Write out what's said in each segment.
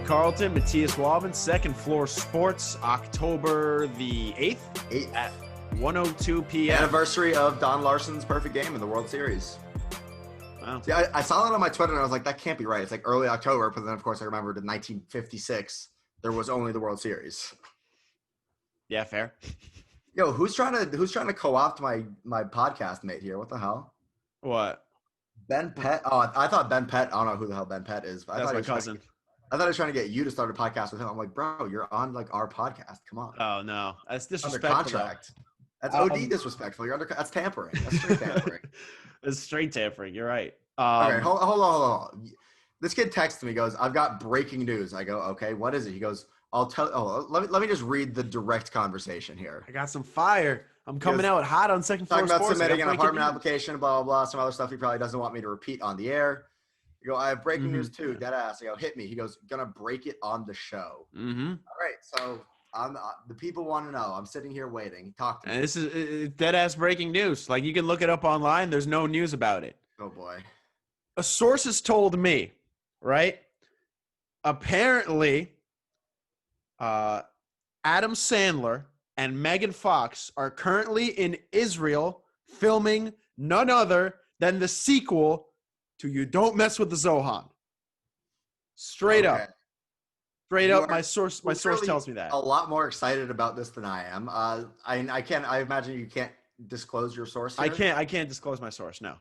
Carlton, Matias Wallman, Second Floor Sports, October the 8th at 1:02 p.m. Anniversary of Don Larson's perfect game in the World Series. Wow. See, I saw that on my Twitter and I was like, that can't be right. It's like early October, but then of course I remembered in 1956 there was only the World Series. Yeah, fair. Yo, who's trying to co-opt my podcast mate here? What the hell? What? Ben Pett. Oh, I thought Ben Pett. I don't know who the hell Ben Pett is. But That's my cousin. I thought he was trying to get you to start a podcast with him. I'm like, bro, you're on like our podcast. Come on. Oh no, that's disrespectful. Under contract. That's OD disrespectful. You're under. That's tampering. That's straight tampering. It's straight tampering. You're right. Okay, hold on. This kid texts me. Goes, I've got breaking news. I go, okay, what is it? He goes, I'll tell. Oh, let me just read the direct conversation here. I got some fire. I'm coming out hot on Second Floor Talking about Sports. submitting an apartment application, blah, blah, blah, some other stuff he probably doesn't want me to repeat on the air. You go, I have breaking news too, dead ass. I go, hit me. He goes, gonna break it on the show. Mm-hmm. All right, so the people want to know. I'm sitting here waiting. Talk to me. And this is dead ass breaking news. Like, you can look it up online. There's no news about it. Oh boy. A source has told me, right? Apparently, Adam Sandler and Megan Fox are currently in Israel filming none other than the sequel to You Don't Mess with the Zohan. Straight up. Straight up, my source tells me that. A lot more excited about this than I am. I imagine you can't disclose your source here. I can't disclose my source, no.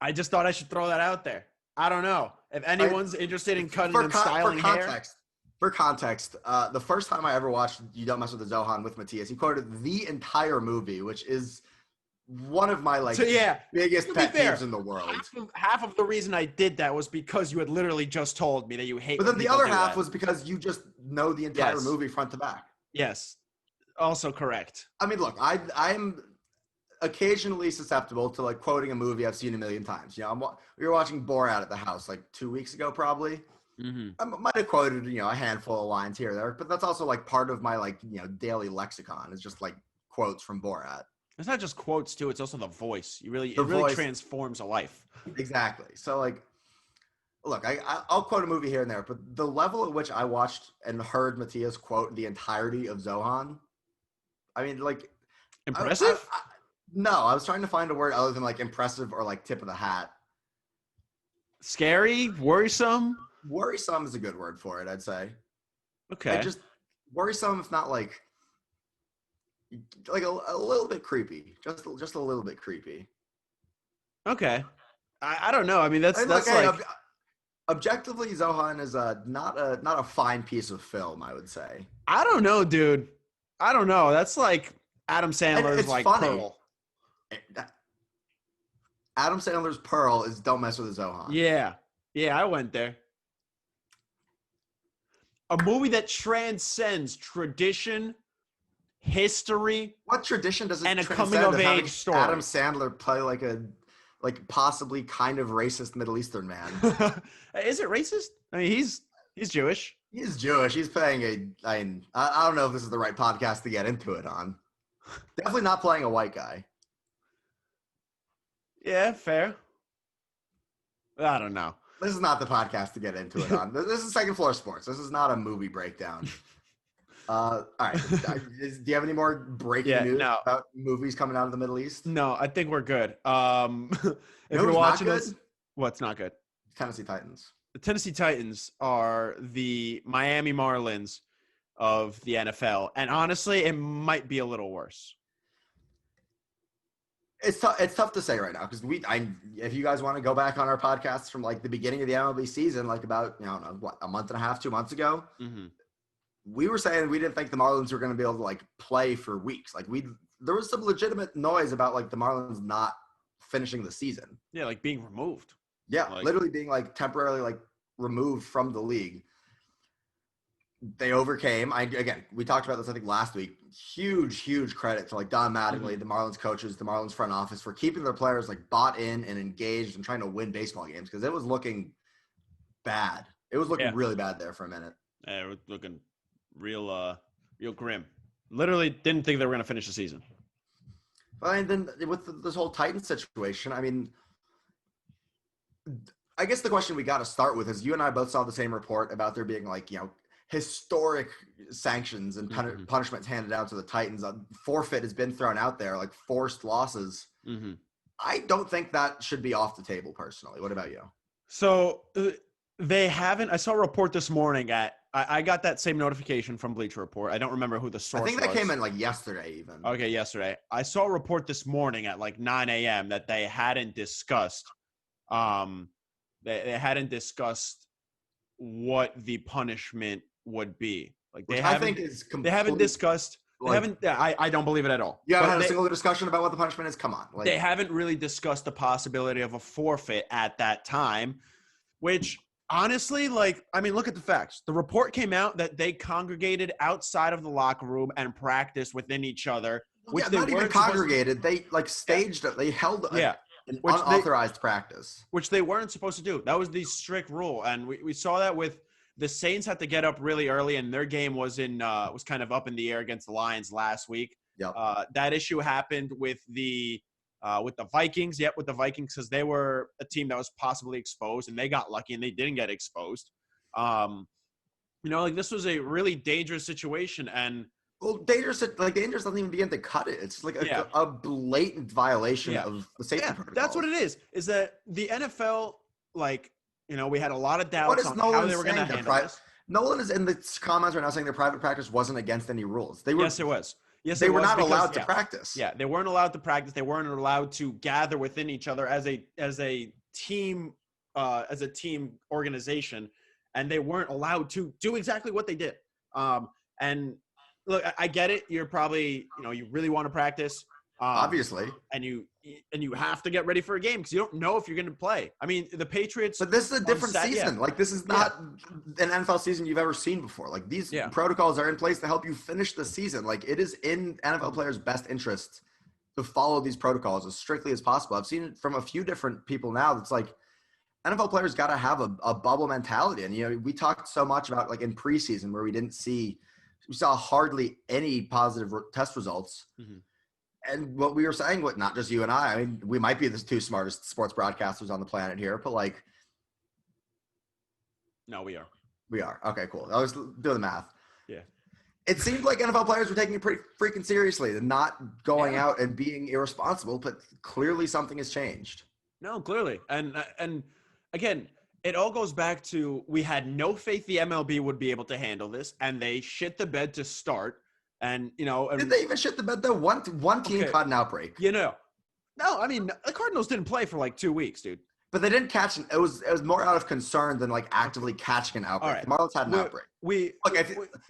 I just thought I should throw that out there. I don't know. If anyone's interested in cutting and styling hair. For context, the first time I ever watched You Don't Mess with the Zohan with Matias, he quoted the entire movie, which is one of my biggest pet peeves in the world. Half of the reason I did that was because you had literally just told me that you hate. But then the other half was because you just know the entire movie front to back. Yes, also correct. I mean, look, I'm occasionally susceptible to like quoting a movie I've seen a million times. You know, we were watching Borat at the house like 2 weeks ago, probably. Mm-hmm. I might have quoted, a handful of lines here or there, but that's also like part of my daily lexicon is just like quotes from Borat. It's not just quotes too; it's also the voice. It really transforms a life. Exactly. So like, look, I'll quote a movie here and there, but the level at which I watched and heard Matias quote the entirety of Zohan, I mean, like, impressive. No, I was trying to find a word other than like impressive or like tip of the hat. Scary, worrisome. Worrisome is a good word for it, I'd say. Okay. Like just worrisome, if not like a little bit creepy. Just a little bit creepy. Okay. I don't know. I mean, that's objectively, Zohan is not a fine piece of film, I would say. I don't know, dude. I don't know. That's like Adam Sandler's like funny. Pearl. Adam Sandler's Pearl is Don't Mess with the Zohan. Yeah, I went there. A movie that transcends tradition, history. What tradition does it and a transcend? coming of age story? Adam Sandler play like a possibly kind of racist Middle Eastern man. Is it racist? I mean, he's Jewish. He's Jewish. He's playing I don't know if this is the right podcast to get into it on. Definitely not playing a white guy. Yeah, fair. I don't know. This is not the podcast to get into it on. This is Second Floor Sports. This is not a movie breakdown. All right. Do you have any more breaking news about movies coming out of the Middle East? No, I think we're good. If you're watching this, what's not good? Tennessee Titans. The Tennessee Titans are the Miami Marlins of the NFL, and honestly, it might be a little worse. It's tough to say right now because if you guys want to go back on our podcasts from like the beginning of the MLB season, like about a month and a half, 2 months ago, we were saying we didn't think the Marlins were going to be able to like play for weeks. Like there was some legitimate noise about like the Marlins not finishing the season. Yeah, like being removed. Yeah, literally being like temporarily like removed from the league. They overcame. We talked about this I think last week. Huge credit to like Don Mattingly, the Marlins coaches, the Marlins front office for keeping their players like bought in and engaged and trying to win baseball games because it was looking bad. It was looking really bad there for a minute. Yeah, it was looking real grim. Literally didn't think they were going to finish the season. And then with this whole Titans situation, I mean, I guess the question we got to start with is you and I both saw the same report about there being like, historic sanctions and punishments handed out to the Titans. A forfeit has been thrown out there, like forced losses. Mm-hmm. I don't think that should be off the table personally. What about you? So they haven't. I saw a report this morning I got that same notification from Bleacher Report. I don't remember who the source was. I think that came in like yesterday even. Okay, yesterday. I saw a report this morning at like 9 a.m. that they hadn't discussed they hadn't discussed what the punishment would be. Like Which I think is they haven't discussed I don't believe it at all. You haven't had a single discussion about what the punishment is? Come on. Like, they haven't really discussed the possibility of a forfeit at that time, which honestly, like, I mean, look at the facts. The report came out that they congregated outside of the locker room and practiced within each other. Which they not even congregated. They like staged it. They held an unauthorized practice. Which they weren't supposed to do. That was the strict rule. And we saw that with the Saints had to get up really early, and their game was kind of up in the air against the Lions last week. Yep. That issue happened with the Vikings. Yep, with the Vikings, because they were a team that was possibly exposed, and they got lucky and they didn't get exposed. Like this was a really dangerous situation, and dangerous doesn't even begin to cut it. It's like a blatant violation of the safety protocol. That's what it is. Is that the NFL we had a lot of doubts on how they were going to handle this. Nolan is in the comments right now saying their private practice wasn't against any rules. Yes, it was. Yes, they were not allowed to practice. Yeah, they weren't allowed to practice. They weren't allowed to gather within each other as a team organization, and they weren't allowed to do exactly what they did. And look, I get it. You're probably you really want to practice. Obviously, and you have to get ready for a game because you don't know if you're going to play. I mean, the Patriots. But this is a different season. Like this is not an NFL season you've ever seen before. Like these protocols are in place to help you finish the season. Like it is in NFL players' best interest to follow these protocols as strictly as possible. I've seen it from a few different people now. That's like NFL players got to have a bubble mentality. And we talked so much about like in preseason where we saw hardly any positive test results. Mm-hmm. And what we were saying, not just you and I mean, we might be the two smartest sports broadcasters on the planet here, but like. No, we are. We are. Okay, cool. I was doing the math. Yeah. It seemed like NFL players were taking it pretty freaking seriously and not going out and being irresponsible, but clearly something has changed. No, clearly. And again, it all goes back to we had no faith the MLB would be able to handle this, and they shit the bed to start. And did they even shit the bed though? One team caught an outbreak. No, I mean the Cardinals didn't play for like 2 weeks, dude. But they didn't catch it was more out of concern than like actively catching an outbreak. Right. The Marlins had an outbreak. We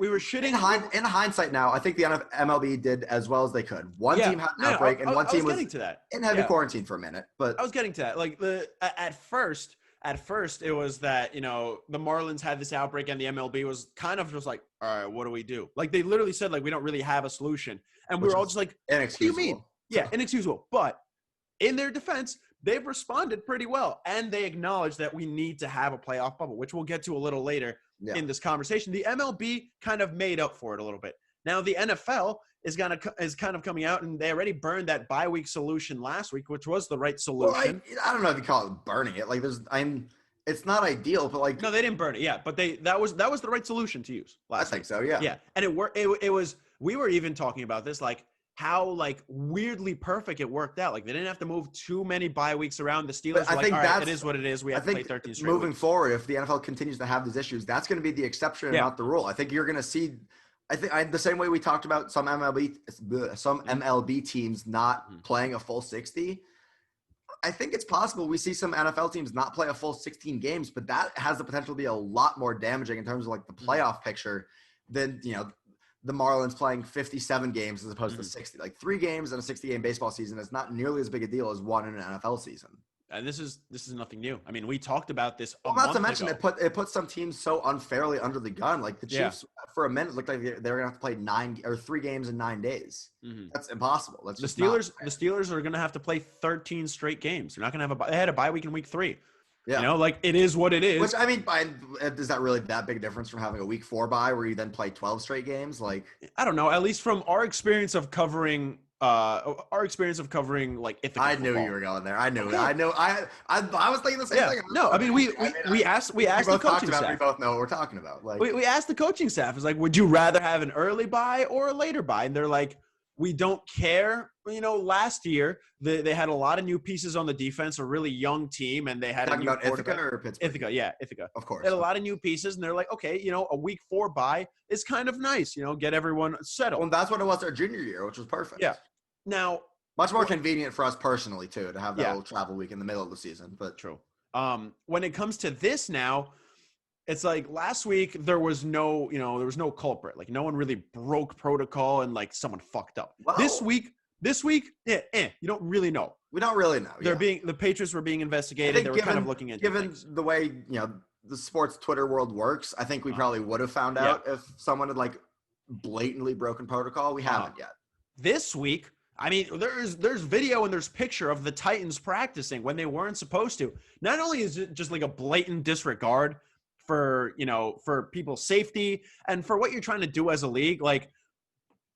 were shitting in hindsight now. I think the MLB did as well as they could. One team had an outbreak, and one team was in heavy quarantine for a minute. But I was getting to that. Like at first it was that the Marlins had this outbreak and the MLB was kind of just like, all right, what do we do? Like they literally said like we don't really have a solution, and we were all just like, inexcusable. What do you mean? Yeah, inexcusable. But in their defense, they've responded pretty well, and they acknowledge that we need to have a playoff bubble, which we'll get to a little later in this conversation. The MLB kind of made up for it a little bit. Now the NFL is kind of coming out, and they already burned that bye week solution last week, which was the right solution. Well, I don't know if you call it burning it. Like it's not ideal, but like no, they didn't burn it. Yeah, but that was the right solution to use last week. So. Yeah. Yeah, and it worked. It was. We were even talking about this, like how like weirdly perfect it worked out. Like they didn't have to move too many bye weeks around. The Steelers were like, all right, it is what it is. We have to play 13 straight moving weeks. Forward, if the NFL continues to have these issues, that's going to be the exception and not the rule. I think you're going to see. I think the same way we talked about some MLB teams not playing a full 60. I think it's possible we see some NFL teams not play a full 16 games, but that has the potential to be a lot more damaging in terms of like the playoff picture than the Marlins playing 57 games as opposed to 60. Like 3 games in a 60-game baseball season is not nearly as big a deal as one in an NFL season. And this is nothing new. I mean, we talked about this. Not to mention it put some teams so unfairly under the gun. Like the Chiefs, for a minute, looked like they were gonna have to play 3 games in 9 days. Mm-hmm. That's impossible. That's the Steelers. The Steelers are gonna have to play 13 straight games. They're not gonna have they had a bye week in week 3. Yeah, like it is what it is. Which I mean, is that really that big a difference from having a week 4 bye where you then play 12 straight games? Like I don't know. At least from our experience of covering our experience of covering like Ithaca I knew football. you were going there. I knew Okay. it. I know. I was thinking the same Yeah. thing. No, I mean we asked the both talked coaching about it. staff. We both know what we're talking about. Like We asked the coaching staff, it's like, would you rather have an early buy or a later buy? And they're like, we don't care. You know, last year they had a lot of new pieces on the defense, a really young team, and they had talking a new about Ithaca quarterback. or Pittsburgh. Ithaca, yeah, Ithaca. Of course. They had a lot of new pieces, and they're like, okay, you know, a week 4 buy is kind of nice. You know, get everyone settled. Well, that's what it was our junior year, which was perfect. Yeah. Now, much more convenient for us personally too to have that Yeah. little travel week in the middle of the season. But true. When it comes to this now, it's like last week there was no culprit. Like no one really broke protocol and like someone fucked up. Well, This week, you don't really know. we don't really know. The Patriots were being investigated. They were kind of looking into given things. the way the sports Twitter world works. I think we probably would have found out if someone had like blatantly broken protocol. We haven't yet. This week, I mean, there's video and there's picture of the Titans practicing when they weren't supposed to. Not only is it just like a blatant disregard for people's safety and for what you're trying to do as a league, like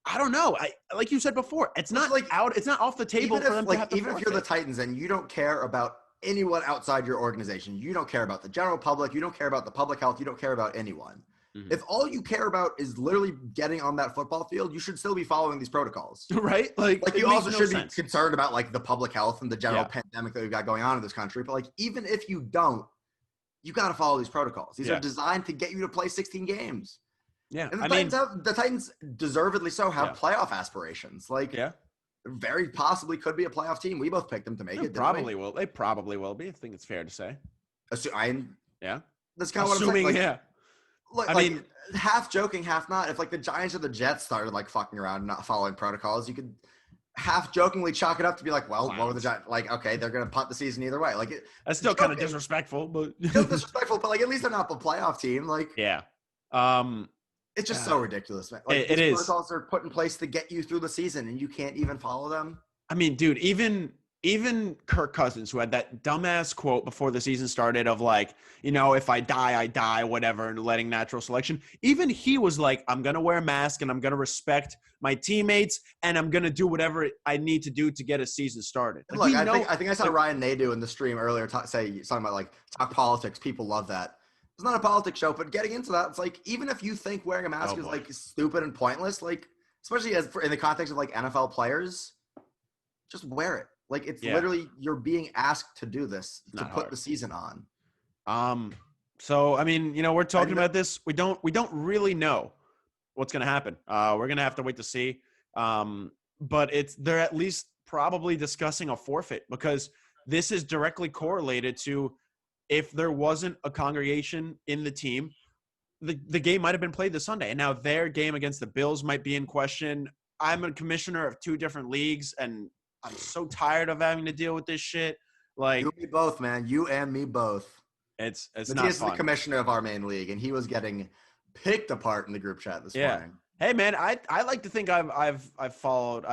I don't know. Like you said before, it's not like out. It's not off the table for them to have to even if you're the Titans and you don't care about anyone outside your organization, you don't care about the general public, you don't care about the public health, you don't care about anyone. Mm-hmm. If all you care about is literally getting on that football field, you should still be following these protocols, right? Like you also should be concerned about like the public health and the general pandemic that we've got going on in this country. But like even if you don't, you got to follow these protocols. These are designed to get you to play 16 games. Yeah, and the Titans deservedly so have playoff aspirations. Like, very possibly could be a playoff team. We both picked them to make it. Probably will. They probably will be. I think it's fair to say. That's kind of what I'm saying. Like, look, I mean, half joking, half not. If like the Giants or the Jets started like fucking around and not following protocols, you could half jokingly chalk it up to be like, well, what were the Giants like? Okay, they're gonna punt the season either way. Like, that's still kind of disrespectful, but but like at least they're not the playoff team. Like, it's just so ridiculous, man. Like, these protocols are put in place to get you through the season, and you can't even follow them. I mean, dude, even Kirk Cousins, who had that dumbass quote before the season started of like, if I die, whatever, and letting natural selection. Even he was like, I'm going to wear a mask and I'm going to respect my teammates and I'm going to do whatever I need to do to get a season started. Like, look, I think I saw Ryan Nadeau in the stream earlier talking about like talk politics. People love that. It's not a politics show, but getting into that, it's like, even if you think wearing a mask is like stupid and pointless, like, especially in the context of like NFL players, just wear it. Like, it's literally, you're being asked to do this to put the season on. So, I mean, we're talking about this. We don't really know what's going to happen. We're going to have to wait to see. But they're at least probably discussing a forfeit because this is directly correlated to if there wasn't a congregation in the team, the game might have been played this Sunday. And now their game against the Bills might be in question. I'm a commissioner of 2 different leagues, and I'm so tired of having to deal with this shit. Like, you and me both, man. You and me both. It's Matias not fun. Is the commissioner of our main league, and he was getting picked apart in the group chat this morning. Hey, man, I like to think I've followed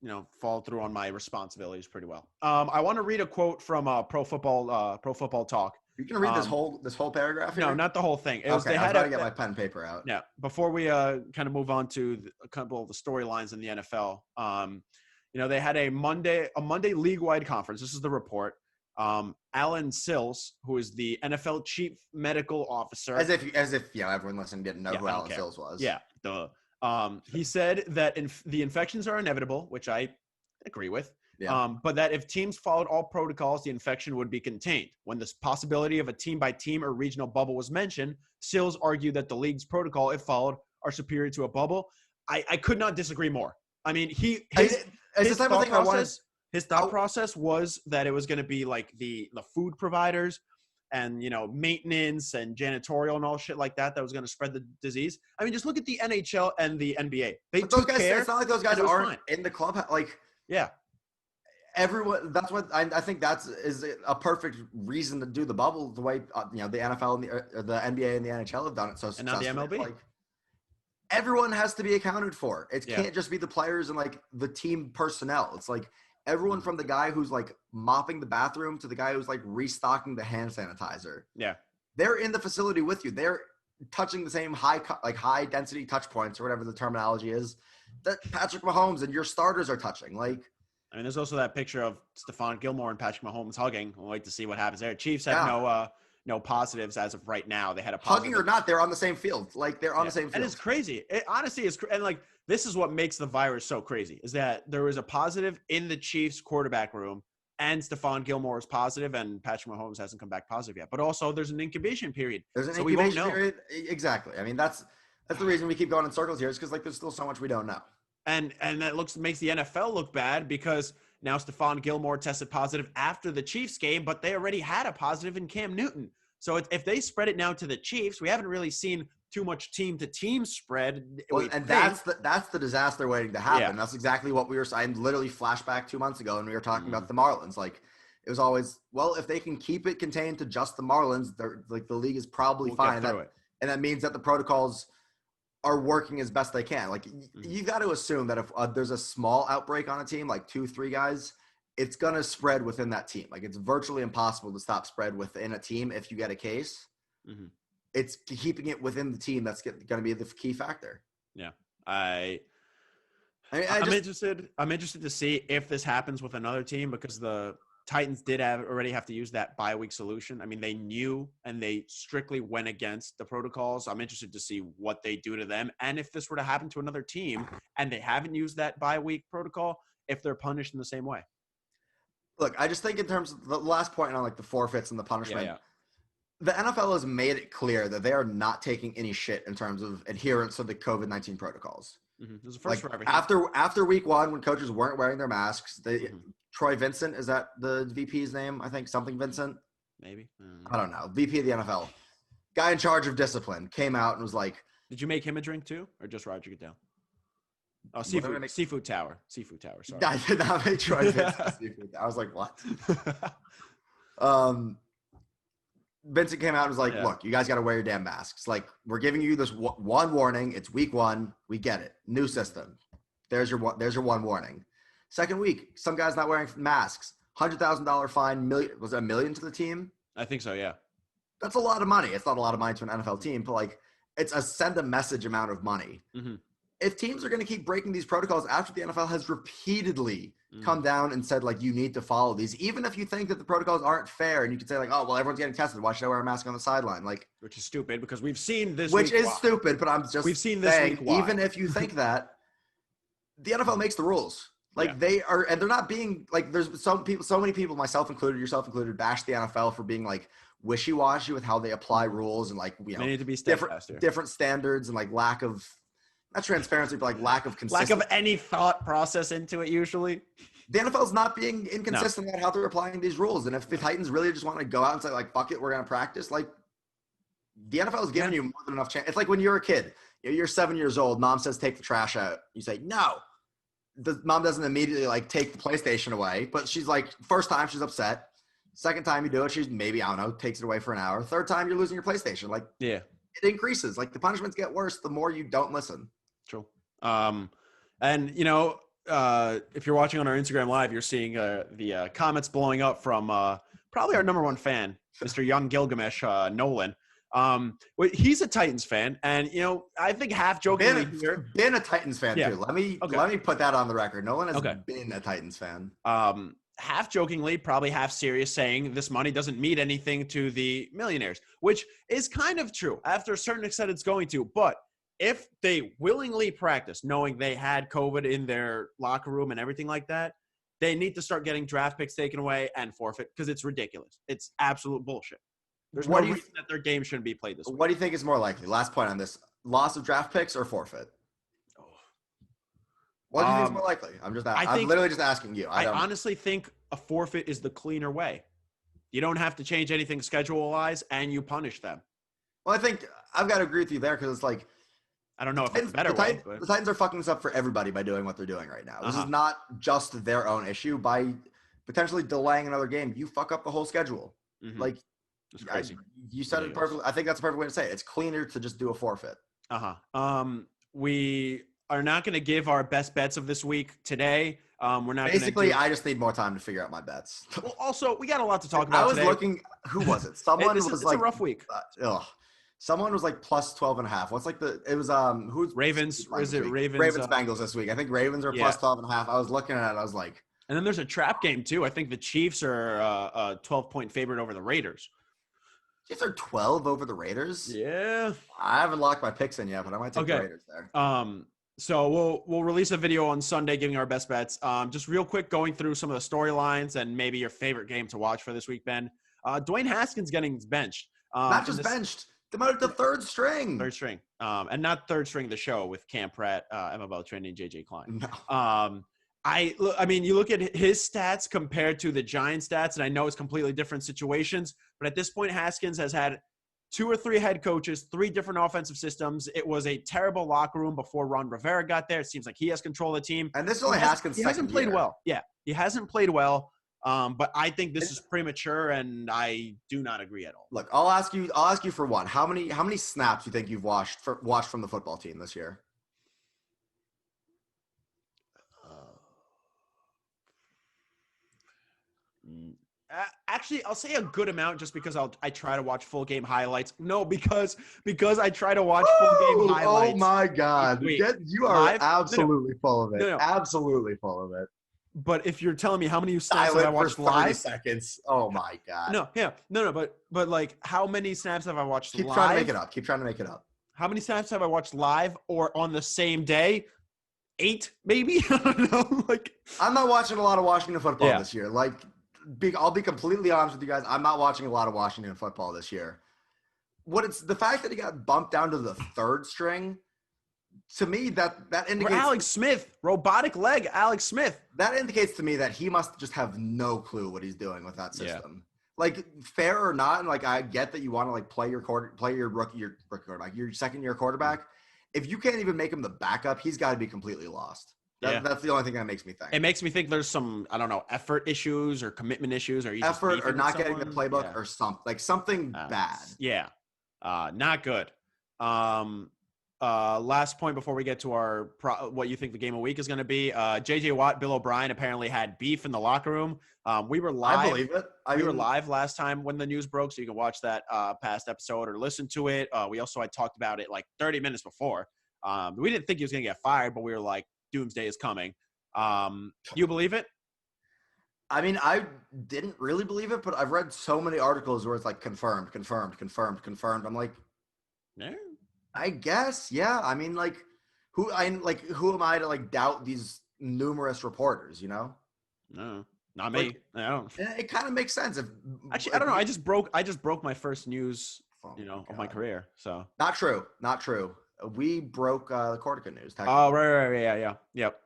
through on my responsibilities pretty well. I want to read a quote from Pro Football Talk. You can read this whole paragraph here? No, not the whole thing. I had to get my pen and paper out. Yeah, before we kind of move on to a couple of the storylines in the NFL. They had a Monday league-wide conference. This is the report. Alan Sills, who is the NFL chief medical officer. As if everyone listening didn't know who Alan Sills was. Yeah, duh. He said that the infections are inevitable, which I agree with. Yeah. But that if teams followed all protocols, the infection would be contained. When this possibility of a team-by-team or regional bubble was mentioned, Sills argued that the league's protocol, if followed, are superior to a bubble. I could not disagree more. I mean, his thought process was that it was going to be like the food providers and, maintenance and janitorial and all shit like that was going to spread the disease. I mean, just look at the NHL and the NBA. Those guys, it's not like those guys aren't in the club. Like, yeah. Everyone. That's what I think. Is a perfect reason to do the bubble the way the NFL and the NBA and the NHL have done it so successfully. And now the MLB. Like, everyone has to be accounted for. It can't just be the players and like the team personnel. It's like everyone from the guy who's like mopping the bathroom to the guy who's like restocking the hand sanitizer. Yeah, they're in the facility with you. They're touching the same high density touch points or whatever the terminology is that Patrick Mahomes and your starters are touching. Like, I mean, there's also that picture of Stephon Gilmore and Patrick Mahomes hugging. We'll wait to see what happens there. Chiefs have no positives as of right now. They had a positive. Hugging or not, they're on the same field. Like, they're on the same field. And it's crazy. It honestly is. And like, this is what makes the virus so crazy, is that there was a positive in the Chiefs quarterback room, and Stephon Gilmore is positive, and Patrick Mahomes hasn't come back positive yet. But also, there's an incubation period. There's an incubation period. Exactly. I mean, that's the reason we keep going in circles here, is because like there's still so much we don't know. And that makes the NFL look bad, because now Stephon Gilmore tested positive after the Chiefs game, but they already had a positive in Cam Newton. So if they spread it now to the Chiefs, we haven't really seen too much team-to-team spread. Well, and that's the disaster waiting to happen. Yeah. That's exactly what we were saying. Literally flashback 2 months ago, and we were talking about the Marlins. Like, it was always, well, if they can keep it contained to just the Marlins, they're like, the league is probably fine. And that means that the protocols are working as best they can. Like, you got to assume that if there's a small outbreak on a team, like 2-3 guys, it's going to spread within that team. Like, it's virtually impossible to stop spread within a team if you get a case. Mm-hmm. It's keeping it within the team that's going to be the key factor. Yeah. I'm interested to see if this happens with another team, because the Titans did already have to use that bye-week solution. I mean, they knew, and they strictly went against the protocols. I'm interested to see what they do to them. And if this were to happen to another team and they haven't used that bye-week protocol, if they're punished in the same way. Look, I just think in terms of the last point on like the forfeits and the punishment, the NFL has made it clear that they are not taking any shit in terms of adherence to the COVID-19 protocols. Mm-hmm. There's a first for everything. After week 1, when coaches weren't wearing their masks, Troy Vincent, is that the VP's name? I think something Vincent. Maybe. I don't know. VP of the NFL, guy in charge of discipline, came out and was like, "Did you make him a drink too, or just Roger Goodell?" Oh, seafood tower. Sorry, I did not make Troy Vincent seafood. I was like, what? Vincent came out and was like, look, you guys got to wear your damn masks. Like, we're giving you this one warning. It's week 1. We get it. New system. There's your one warning. Second week, some guy's not wearing masks. $100,000 fine. Was it $1 million to the team? I think so, yeah. That's a lot of money. It's not a lot of money to an NFL team, but like, it's a send a message amount of money. Mm-hmm. If teams are going to keep breaking these protocols after the NFL has repeatedly come down and said, like, you need to follow these, even if you think that the protocols aren't fair, and you can say, like, oh, well, everyone's getting tested, why should I wear a mask on the sideline? Like, which is stupid, because we've seen this. Which is stupid, but we've seen this saying, week. Even if you think that, the NFL makes the rules. Like, they are, and they're not being like. There's so many people, myself included, yourself included, bash the NFL for being like wishy-washy with how they apply rules, and like, you know, they need to be different standards, and like lack of. Not transparency, but like lack of consistency. Lack of any thought process into it, usually. The NFL's not being inconsistent about how they're applying these rules. And if the Titans really just want to go out and say, like, fuck it, we're going to practice, like, the NFL is giving you more than enough chance. It's like when you're a kid. You're 7 years old. Mom says, take the trash out. You say, no. The mom doesn't immediately, like, take the PlayStation away. But she's like, first time, she's upset. Second time you do it, she's maybe, I don't know, takes it away for an hour. Third time, you're losing your PlayStation. Like, it increases. Like, the punishments get worse the more you don't listen. True. And, you know, if you're watching on our Instagram Live, you're seeing the comments blowing up from probably our number one fan, Mr. Young Gilgamesh, Nolan. He's a Titans fan, and, you know, I think half jokingly been a Titans fan too. Let me put that on the record. Nolan has been a Titans fan. Half jokingly, probably half serious, saying this money doesn't mean anything to the millionaires, which is kind of true. After a certain extent, it's going to, but if they willingly practice, knowing they had COVID in their locker room and everything like that, they need to start getting draft picks taken away and forfeit, because it's ridiculous. It's absolute bullshit. There's no reason that their game shouldn't be played this way. What do you think is more likely? Last point on this. Loss of draft picks or forfeit? What do you think is more likely? I'm literally just asking you. I honestly think a forfeit is the cleaner way. You don't have to change anything schedule-wise, and you punish them. Well, I think I've got to agree with you there, because it's like, I don't know if it's a better way. But the Titans are fucking this up for everybody by doing what they're doing right now. This is not just their own issue. By potentially delaying another game, you fuck up the whole schedule. Mm-hmm. Like, it's crazy. You said it perfectly. I think that's the perfect way to say it. It's cleaner to just do a forfeit. We are not going to give our best bets of this week today. We're not basically. I just need more time to figure out my bets. Well, also, we got a lot to talk about. I was today. Looking. Who was it? Someone was like, "It's a rough week." Someone was like plus 12.5. What's like it was who's Ravens. Is it Ravens? Ravens Bengals this week. I think Ravens are plus 12.5. I was looking at it. I was like, and then there's a trap game too. I think the Chiefs are a 12-point favorite over the Raiders. Chiefs are 12 over the Raiders. Yeah. I haven't locked my picks in yet, but I might take the Raiders there. So we'll release a video on Sunday giving our best bets. Just real quick, going through some of the storylines and maybe your favorite game to watch for this week, Ben. Dwayne Haskins getting benched. Not just benched. Demoted to third string. Third string. And not third string the show with Cam Pratt, Emma Beltran, and JJ Klein. No. I mean, you look at his stats compared to the Giants stats, and I know it's completely different situations, but at this point, Haskins has had 2 or 3 head coaches, 3 different offensive systems. It was a terrible locker room before Ron Rivera got there. It seems like he has control of the team. And this is only Haskins' He hasn't played well. Yeah, he hasn't played well. But I think this is premature, and I do not agree at all. Look, I'll ask you for one. How many snaps do you think you've watched from the football team this year? Actually, I'll say a good amount just because I try to watch full game highlights. No, because I try to watch full game highlights. Oh my God! Wait, you are absolutely full of it. No. Absolutely full of it. But if you're telling me how many snaps have I watched live? Seconds. Oh my God. No. But like, how many snaps have I watched live? Keep trying to make it up. How many snaps have I watched live or on the same day? 8, maybe. I don't know. Like, I'm not watching a lot of Washington football this year. Like, I'll be completely honest with you guys. I'm not watching a lot of Washington football this year. The fact that he got bumped down to the third string. To me, that indicates Alex Smith, robotic leg, Alex Smith. That indicates to me that he must just have no clue what he's doing with that system. Yeah. Like, fair or not, and like I get that you want to like play your rookie quarterback, your second year quarterback. If you can't even make him the backup, he's got to be completely lost. That's the only thing that makes me think. It makes me think there's some, I don't know, effort issues or commitment issues, or effort or not getting the playbook or something bad. Yeah, not good. Last point before we get to our what you think the game of the week is going to be. JJ Watt, Bill O'Brien apparently had beef in the locker room. We were live. I believe it. We were live last time when the news broke, so you can watch that past episode or listen to it. We also had talked about it like 30 minutes before. We didn't think he was going to get fired, but we were like, doomsday is coming. You believe it? I mean, I didn't really believe it, but I've read so many articles where it's like confirmed. I'm like, yeah. I guess, yeah. I mean, who am I to like doubt these numerous reporters? You know? No, not me. No. It kind of makes sense. Actually, I don't know. I just broke my first news, of my career. So not true. We broke the Cortica news. Oh, right. Yeah. Yep.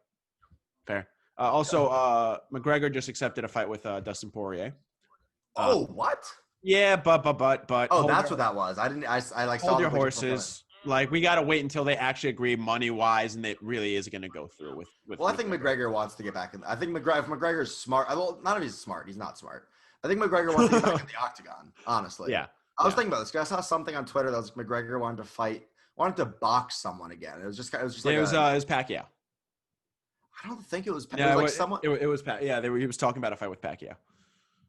Fair. Also, McGregor just accepted a fight with Dustin Poirier. What? Yeah, but. Oh, that's what that was. I like hold your horses. Like, we got to wait until they actually agree money-wise, and it really is going to go through with Well, I think McGregor wants to get back in. I think if McGregor's smart. Well, not if he's smart. He's not smart. I think McGregor wants to get back in the octagon, honestly. Yeah. I was thinking about this. I saw something on Twitter that was McGregor wanted to box someone again. It was Pacquiao. I don't think it was. Yeah, it was Pacquiao. Yeah, he was talking about a fight with Pacquiao.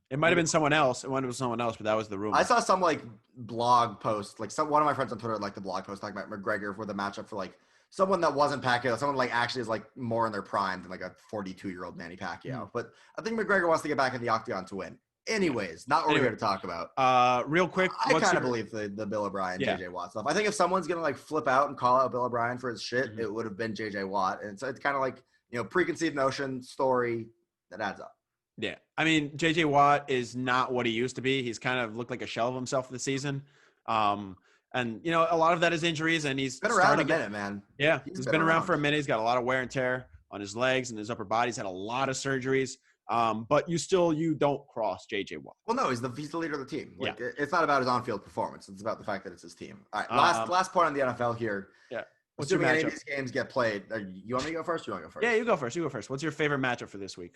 It might have been someone else. It might have been someone else, but that was the rumor. I saw some like blog post, like one of my friends on Twitter liked the blog post talking about McGregor for the matchup for like someone that wasn't Pacquiao, someone like actually is like more in their prime than like a 42-year-old Manny Pacquiao. But I think McGregor wants to get back in the octagon to win. Anyways, not what we're here to talk about. Real quick, I kind of believe the Bill O'Brien, JJ Watt stuff. I think if someone's gonna like flip out and call out Bill O'Brien for his shit, it would have been JJ Watt. And so it's kind of like, preconceived notion, story that adds up. Yeah. I mean, JJ Watt is not what he used to be. He's kind of looked like a shell of himself this season. And, a lot of that is injuries, and he's been around a minute, man. Yeah. He's been around for a minute. He's got a lot of wear and tear on his legs and his upper body. He's had a lot of surgeries. But you don't cross JJ Watt. Well, no, he's the leader of the team. It's not about his on-field performance. It's about the fact that it's his team. All right, last point on the NFL here. Yeah. Assuming any of these games get played, you want me to go first? Or you want to go first? Yeah, you go first. What's your favorite matchup for this week?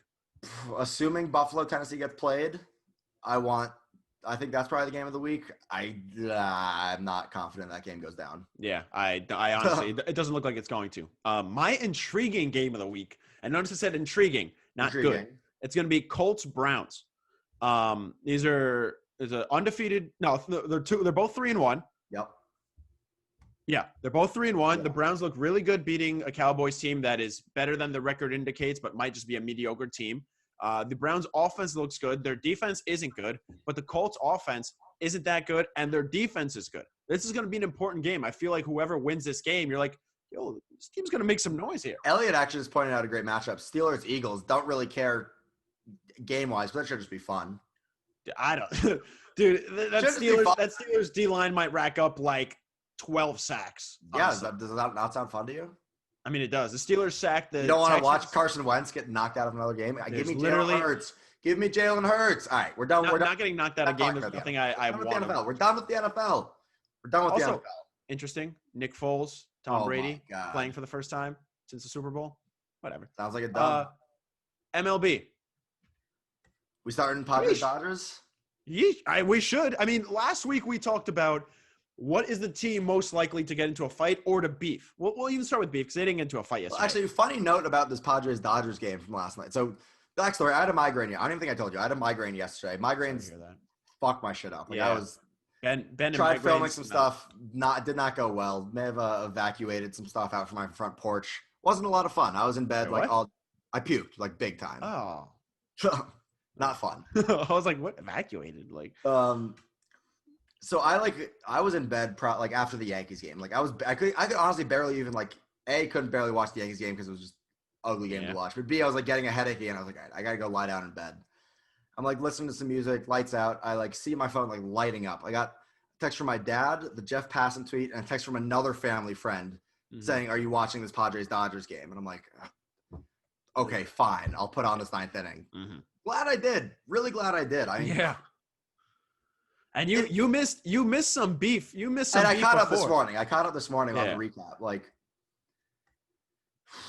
Assuming Buffalo, Tennessee gets played, I think that's probably the game of the week. I'm not confident that game goes down. Yeah, I honestly, it doesn't look like it's going to. My intriguing game of the week, and notice I said intriguing, not good. It's going to be Colts Browns. There's an undefeated. No, they're both 3-1. Yep. Yeah, they're both 3-1. Yeah. The Browns look really good beating a Cowboys team that is better than the record indicates, but might just be a mediocre team. The Browns' offense looks good. Their defense isn't good, but the Colts' offense isn't that good, and their defense is good. This is going to be an important game. I feel like whoever wins this game, you're like, yo, this team's going to make some noise here. Elliot actually just pointed out a great matchup. Steelers, Eagles. Don't really care game-wise, but that should just be fun. I don't – dude, that Steelers D-line might rack up like 12 sacks. Yeah, does that not sound fun to you? I mean, it does. The Steelers sacked the You don't want to Texans. watch Carson Wentz get knocked out of another game? Give me literally Jalen Hurts. Give me Jalen Hurts. All right, we're done. We're not getting knocked out of a game. There's nothing I want. We're done with the NFL. We're done with the NFL. Interesting. Nick Foles, Tom Brady playing for the first time since the Super Bowl. Whatever. Sounds like a done. MLB. We starting Padres Dodgers? We should. I mean, last week we talked about what is the team most likely to get into a fight or to beef. We'll even start with beef because they didn't get into a fight yesterday. Well, actually, funny note about this Padres-Dodgers game from last night. So, backstory, I had a migraine. I don't even think I told you. I had a migraine yesterday. Migraines fuck my shit up. Like, I was Ben tried filming some stuff. Did not go well. May have evacuated some stuff out from my front porch. Wasn't a lot of fun. I was in bed I puked like big time. Oh. Not fun. I was like, what evacuated? Like so I was in bed after the Yankees game. Like I could honestly barely even couldn't barely watch the Yankees game because it was just ugly game to watch. But B, I was like getting a headache and I was like, all right, I gotta go lie down in bed. I'm like listening to some music, lights out. I see my phone lighting up. I got a text from my dad, the Jeff Passan tweet, and a text from another family friend saying, "Are you watching this Padres Dodgers game?" And I'm like, okay, fine. I'll put on this ninth inning. Mm-hmm. Glad I did. Really glad I did. And you missed some beef. You missed some beef. And I caught up this morning. On the recap.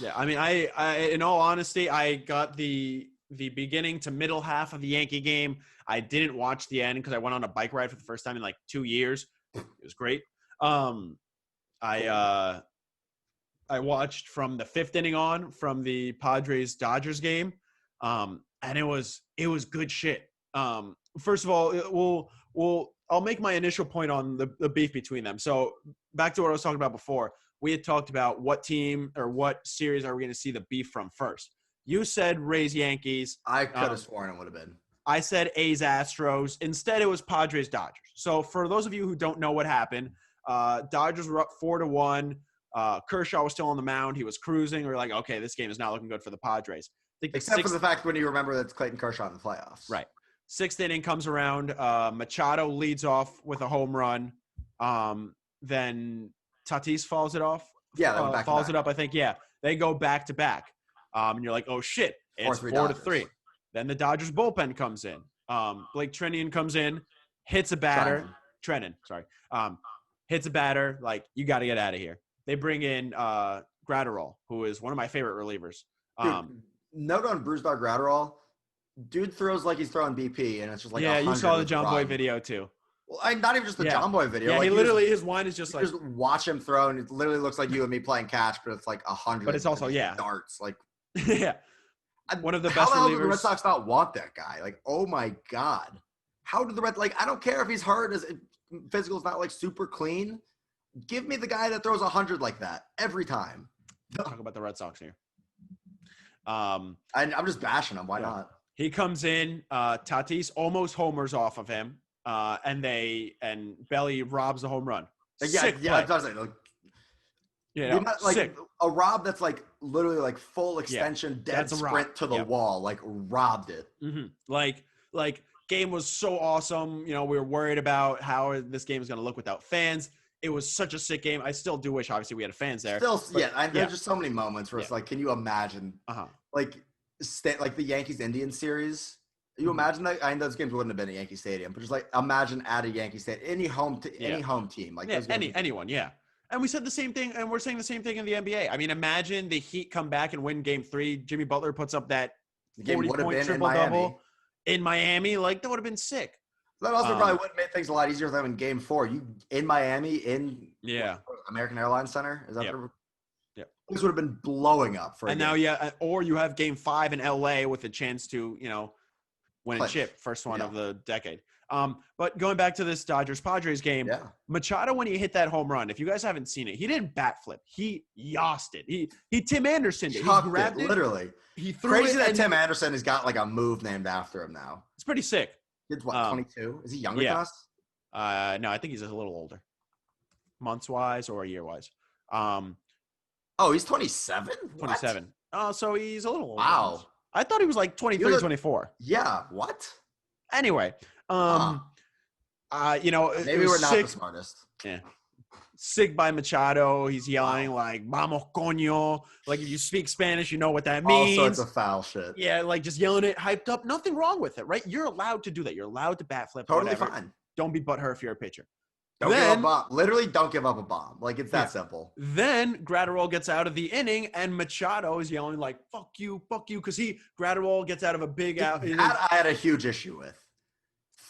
Yeah, I mean, I in all honesty, I got the beginning to middle half of the Yankee game. I didn't watch the end because I went on a bike ride for the first time in 2 years. It was great. I watched from the fifth inning on from the Padres Dodgers game. And it was good shit. First of all, I'll make my initial point on the beef between them. So back to what I was talking about before, we had talked about what team or what series are we going to see the beef from first. You said Rays Yankees. I could have sworn it would have been. I said A's Astros. Instead, it was Padres Dodgers. So for those of you who don't know what happened, Dodgers were up 4-1. Kershaw was still on the mound. He was cruising. We were like, okay, this game is not looking good for the Padres. Except for the fact when you remember that's Clayton Kershaw in the playoffs. Right. Sixth inning comes around. Machado leads off with a home run. Then Tatis follows it off. Yeah, follows it up, I think. Yeah. They go back to back. And you're like, oh, shit. It's 4-3. Then the Dodgers bullpen comes in. Blake Treinen comes in, hits a batter. Treinen, sorry. Hits a batter. You got to get out of here. They bring in Gratterall, who is one of my favorite relievers. Note on Bruce Dog Gratterall, dude throws like he's throwing BP, and it's just you saw the John Boy video too. Well, not even just the John Boy video. Yeah, his line is just just watch him throw, and it literally looks like you and me playing catch, but it's 100. But it's also darts. One of the best relievers. How do the Red Sox not want that guy? Oh my god, how do the Red I don't care if he's hurt, his physical's not super clean. Give me the guy that throws 100 like that every time. Talk about the Red Sox here. I'm just bashing him. Why not? He comes in. Tatis almost homers off of him, and Belly robs the home run. Sick play. It does it. Sick. A rob that's literally full extension, dead sprint to the wall, robbed it. Mm-hmm. Game was so awesome. We were worried about how this game is going to look without fans. It was such a sick game. I still do wish, obviously, we had fans there. There's just so many moments where it's can you imagine, the Yankees-Indians series? You imagine that? I know those games wouldn't have been at Yankee Stadium, but just imagine at a Yankee Stadium, any home team, anyone, yeah. And we said the same thing, and we're saying the same thing in the NBA. I mean, imagine the Heat come back and win Game 3. Jimmy Butler puts up that 40-point triple-double in Miami. That would have been sick. That also probably would have made things a lot easier for them in Game 4. You in Miami in American Airlines Center. Is that this would have been blowing up for. And now, or you have Game 5 in LA with a chance to win a chip, first one of the decade. But going back to this Dodgers Padres game, Yeah. Machado, when he hit that home run, if you guys haven't seen it, he didn't bat flip. He yossed it. He Tim Anderson did. He Chucked grabbed it. literally. He threw Crazy it. that And Tim Anderson has got like a move named after him now. it's pretty sick. He's what, 22? Is he younger than us? No, I think he's a little older, months wise or year wise. Oh, he's 27? 27. Oh, so he's a little older. Wow. I thought he was like 23, 24. Yeah. What? Anyway, you know, Maybe we're not the smartest. Yeah. Sick by Machado. He's yelling like "Vamos, coño!" Like if you speak Spanish, you know what that means. All sorts of foul shit. Yeah, like just yelling it, hyped up. Nothing wrong with it, right? You're allowed to do that. You're allowed to bat flip. Totally whatever. fine. Don't be butthurt if you're a pitcher. Don't give up a bomb. Literally, don't give up a bomb. Like it's that simple. Then Gratterall gets out of the inning, and Machado is yelling like fuck you," because Gratterall gets out of a big out. That I had a huge issue with.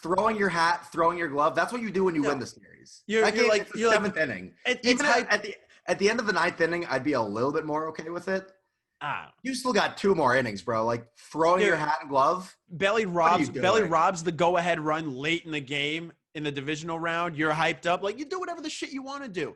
Throwing your hat, throwing your glove. That's what you do when you win the series. You're like the seventh inning. Even at the end of the ninth inning, I'd be a little bit more okay with it. You still got 2 more innings, bro. Like throwing your hat and glove. Belly robs the go-ahead run late in the game in the divisional round. You're hyped up. Like you do whatever the shit you want to do.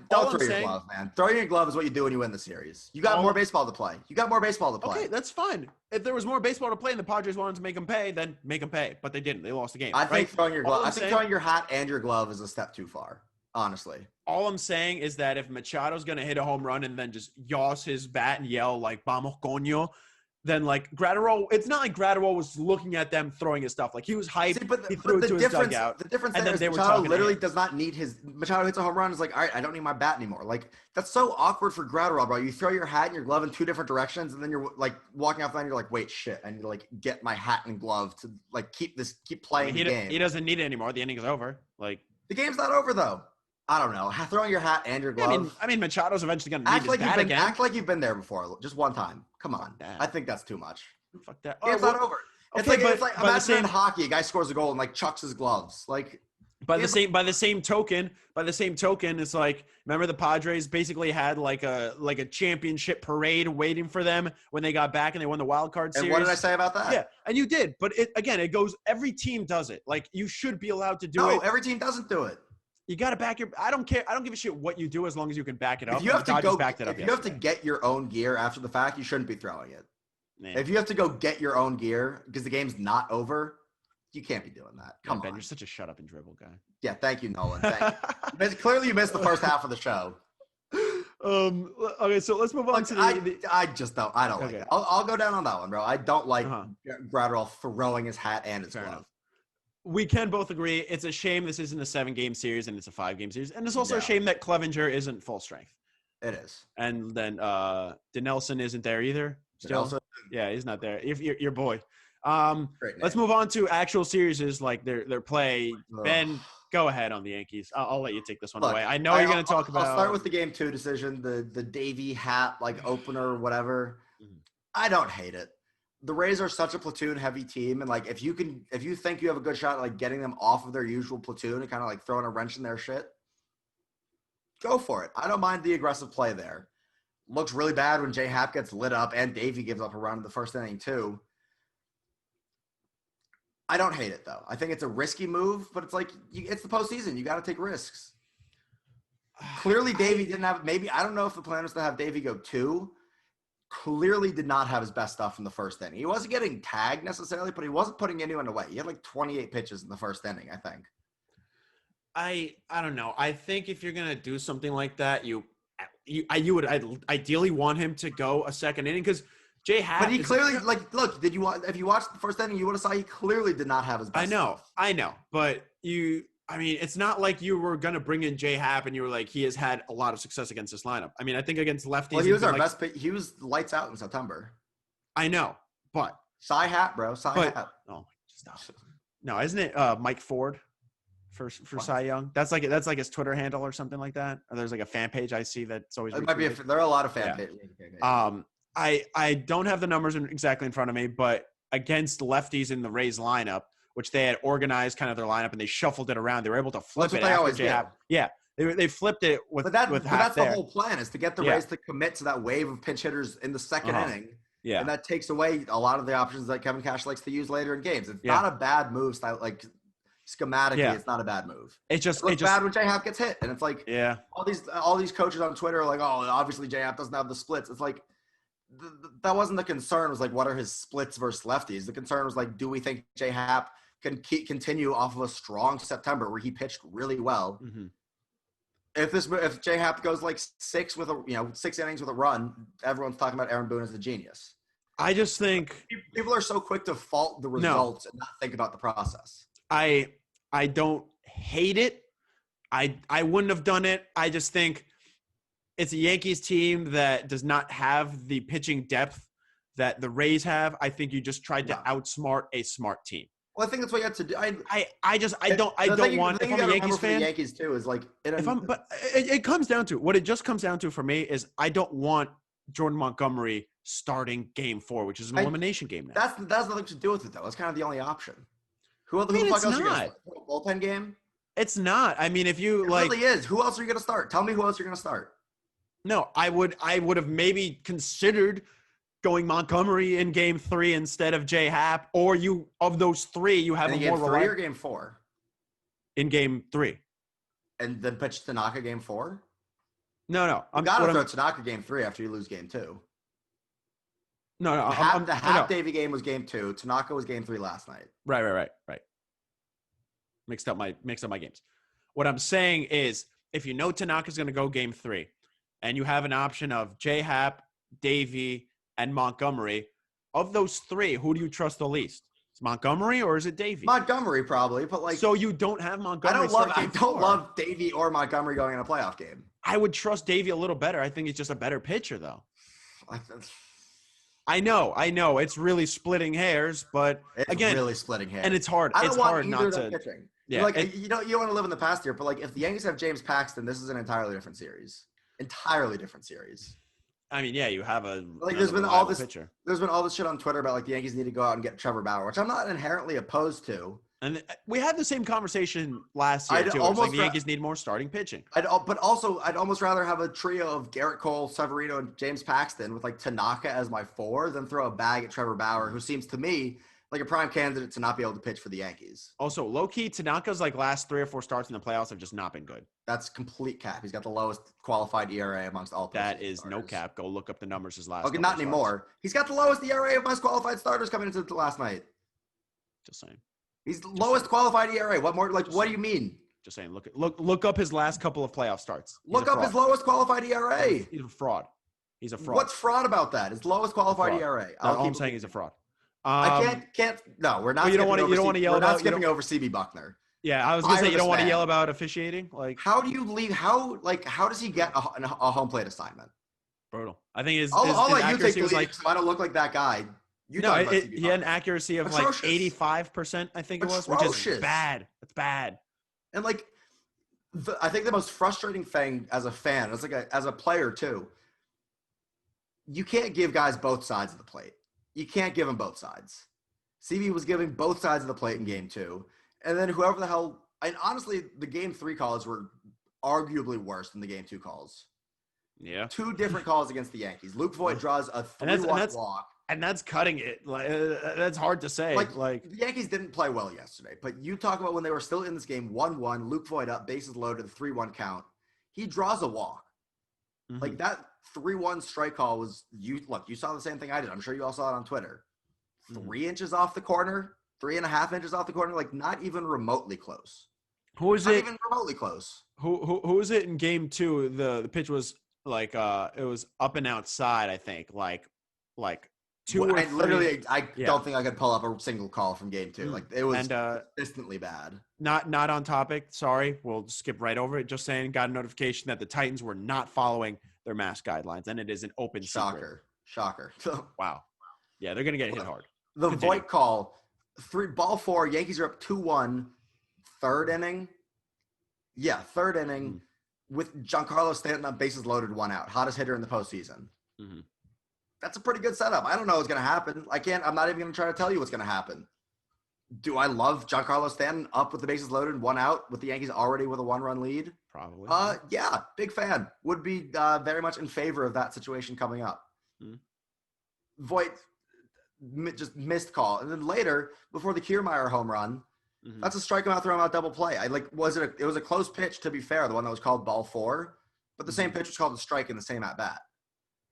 Don't throw your glove, man. Throwing your glove is what you do when you win the series. You got more baseball to play. Okay, that's fine. If there was more baseball to play and the Padres wanted to make them pay, then make them pay. But they didn't. They lost the game. I think throwing your hat and your glove is a step too far, honestly. All I'm saying is that if Machado's going to hit a home run and then just yaws his bat and yell like "Vamos, coño," then like Gratterall, it's not like Gratterall was looking at them throwing his stuff. Like he was hyped. He threw it to his dugout. The difference and there then is Machado literally does not need Machado hits a home run. Is like, all right, I don't need my bat anymore. Like that's so awkward for Gratterall, bro. You throw your hat and your glove in 2 different directions, and then you're like walking off the line. You're like, wait, shit, I need to like get my hat and glove to like keep playing the game. He doesn't need it anymore. The inning is over. Like the game's not over though. I don't know. Throwing your hat and your glove. I mean, Machado's eventually going to need his bat again. Act like you've been there before, just one time. Come on. Nah. I think that's too much. Fuck that. Game's not over. It's like imagine in hockey, a guy scores a goal and like chucks his gloves. Like by the same token, it's like remember the Padres basically had like a championship parade waiting for them when they got back and they won the wild card series. And what did I say about that? Yeah, and you did, but it goes. Every team does it. Like you should be allowed to do it. No, every team doesn't do it. You got to back your. I don't care. I don't give a shit what you do as long as you can back it up. If you have to get your own gear after the fact, you shouldn't be throwing it. Man. If you have to go get your own gear because the game's not over, you can't be doing that. Come on, Ben, you're such a shut up and dribble guy. Yeah, thank you, Nolan. Thank you. Clearly, you missed the first half of the show. Okay, so let's move on to I just don't. I don't like it. I'll go down on that one, bro. I don't like Gratterall throwing his hat and his glove. We can both agree it's a shame this isn't a 7-game series and it's a 5-game series, and it's also a shame that Clevenger isn't full strength. It is, and then Dinelson isn't there either. Still, yeah, he's not there. Your boy. Let's move on to actual series like their play. Ben, go ahead on the Yankees. I'll let you take this one away. I know you're going to talk about. I'll start with the Game 2 decision, the Davey hat like opener or whatever. I don't hate it. The Rays are such a platoon-heavy team, and like if you think you have a good shot at like getting them off of their usual platoon and kind of like throwing a wrench in their shit, go for it. I don't mind the aggressive play there. Looks really bad when J Happ gets lit up and Davey gives up a run in the first inning too. I don't hate it though. I think it's a risky move, but it's like it's the postseason. You got to take risks. Clearly, Davey didn't have. Maybe I don't know if the plan was to have Davey go 2. Clearly did not have his best stuff in the first inning. He wasn't getting tagged necessarily, but he wasn't putting anyone away. He had like 28 pitches in the first inning, I think. I don't know. I think if you're gonna do something like that, you would ideally want him to go a second inning because Jay Happ. But he clearly look. If you watched the first inning, you would have saw he clearly did not have his best. I know, but I mean, it's not like you were going to bring in J Happ and you were like, he has had a lot of success against this lineup. I mean, I think against lefties. Well, he was our best pick. He was lights out in September. I know, but. Cy Happ, bro. Cy Happ. Oh, stop. No, isn't it Mike Ford for Cy Young? That's like his Twitter handle or something like that. Or there's like a fan page I see that's always. It might be there are a lot of fan pages. I don't have the numbers exactly in front of me, but against lefties in the Rays lineup, which they had organized kind of their lineup and they shuffled it around. They were able to flip it after J-Happ. Yeah, they flipped it with that's the whole plan is to get the Rays to commit to that wave of pinch hitters in the second inning. Yeah, and that takes away a lot of the options that Kevin Cash likes to use later in games. It's not a bad move style. Like schematically, it's not a bad move. It just bad when J-Hap gets hit, and it's like yeah. all these coaches on Twitter are like, oh, obviously J-Hap doesn't have the splits. It's like that wasn't the concern. It was like, what are his splits versus lefties? The concern was like, do we think J-Hap can continue off of a strong September where he pitched really well? Mm-hmm. If J-Hap goes like 6 innings with a run, everyone's talking about Aaron Boone as the genius. I just think people are so quick to fault the results and not think about the process. I don't hate it. I wouldn't have done it. I just think it's a Yankees team that does not have the pitching depth that the Rays have. I think you just tried to outsmart a smart team. Well, I think that's what you have to do. I don't want. If I'm a Yankees fan, the Yankees too is like. But it comes down to what it just comes down to for me is I don't want Jordan Montgomery starting Game 4, which is an elimination game now. That's nothing to do with it though. That's kind of the only option. Who else it's are you not. gonna start? Bullpen game? It's not. I mean, if you it like, really is. Who else are you gonna start? Tell me who else you're gonna start. No, I would have maybe considered going Montgomery in Game 3 instead of J-Hap, or of those three, you have a more reliable. Game 3 or Game 4? In Game 3. And then pitch Tanaka Game 4? No. You gotta throw Tanaka Game 3 after you lose Game 2. No. The Hap Davey game was Game 2. Tanaka was Game 3 last night. Right. Mixed up my games. What I'm saying is, if you know Tanaka's going to go Game 3, and you have an option of J-Hap, Davey, and Montgomery, of those three, who do you trust the least? It's Montgomery or is it Davey? Montgomery probably, but like. So you don't have Montgomery. I don't love Davey or Montgomery going in a playoff game. I would trust Davey a little better. I think he's just a better pitcher, though. I know. It's really splitting hairs, but it's really splitting hairs, and it's hard. I don't it's want hard not to. Pitching. Yeah, like you don't want to live in the past here, but like if the Yankees have James Paxton, this is an entirely different series. I mean, yeah, you have there's been all this pitcher. There's been all this shit on Twitter about like the Yankees need to go out and get Trevor Bauer, which I'm not inherently opposed to. And we had the same conversation last year too. Like the Yankees need more starting pitching. I'd almost rather have a trio of Garrett Cole, Severino, and James Paxton with like Tanaka as my 4 than throw a bag at Trevor Bauer, who seems to me like a prime candidate to not be able to pitch for the Yankees. Also, low-key, Tanaka's like last 3 or 4 starts in the playoffs have just not been good. That's complete cap. He's got the lowest qualified ERA amongst all. That is starters. No cap. Go look up the numbers his last. Okay, not anymore. He's got the lowest ERA of most qualified starters coming into the last night. Just saying. He's the lowest qualified ERA. What more? Like, what do you mean? Just saying. Look up his last couple of playoff starts. Look up his lowest qualified ERA. He's a fraud. He's a fraud. What's fraud about that? His lowest qualified ERA. All I'm saying he's a fraud. I can't. No, we're not. You don't want to yell about. Skipping over CB Buckner. Yeah, I was gonna say you don't want to yell about officiating. Like, how do you leave? How does he get a home plate assignment? Brutal. I think his accuracy was like. So I don't look like that guy. He had an accuracy of atrocious. Like 85%. I think it was, which is bad. It's bad. And like, I think the most frustrating thing as a fan, as a player too, you can't give guys both sides of the plate. You can't give them both sides. CB was giving both sides of the plate in Game 2. And then whoever the hell – and honestly, the Game 3 calls were arguably worse than the Game 2 calls. Yeah. 2 different calls against the Yankees. Luke Voigt draws a 3-1 walk. And that's cutting it. Like, that's hard to say. Like the Yankees didn't play well yesterday. But you talk about when they were still in this game 1-1, Luke Voigt up, bases loaded, 3-1 count. He draws a walk. Mm-hmm. Like that 3-1 strike call was you saw the same thing I did. I'm sure you all saw it on Twitter. 3 inches off the corner, 3.5 inches off the corner, like not even remotely close. Who is it? Not even remotely close. Who is it in Game 2? The pitch was like it was up and outside, I think. Like 2 or 3. Literally, I don't think I could pull up a single call from Game 2. Like it was consistently bad. Not on topic. Sorry, we'll skip right over it. Just saying, got a notification that the Titans were not following their mask guidelines, and it is an open secret. Shocker. Wow. Yeah, they're gonna get hit hard. The Voigt call, ball 4. Yankees are up 2-1. Third inning. Yeah, third inning with Giancarlo Stanton on bases loaded, 1 out, hottest hitter in the postseason. Mm-hmm. That's a pretty good setup. I don't know what's going to happen. I'm not even going to try to tell you what's going to happen. Do I love Giancarlo Stanton up with the bases loaded, 1 out with the Yankees already with a 1-run lead? Probably. Yeah, big fan. Would be very much in favor of that situation coming up. Voigt just missed call. And then later, before the Kiermaier home run, Mm-hmm. That's a strike him out, throw him out, double play. It was a close pitch, to be fair, the one that was called ball 4, but the same pitch was called a strike in the same at bat.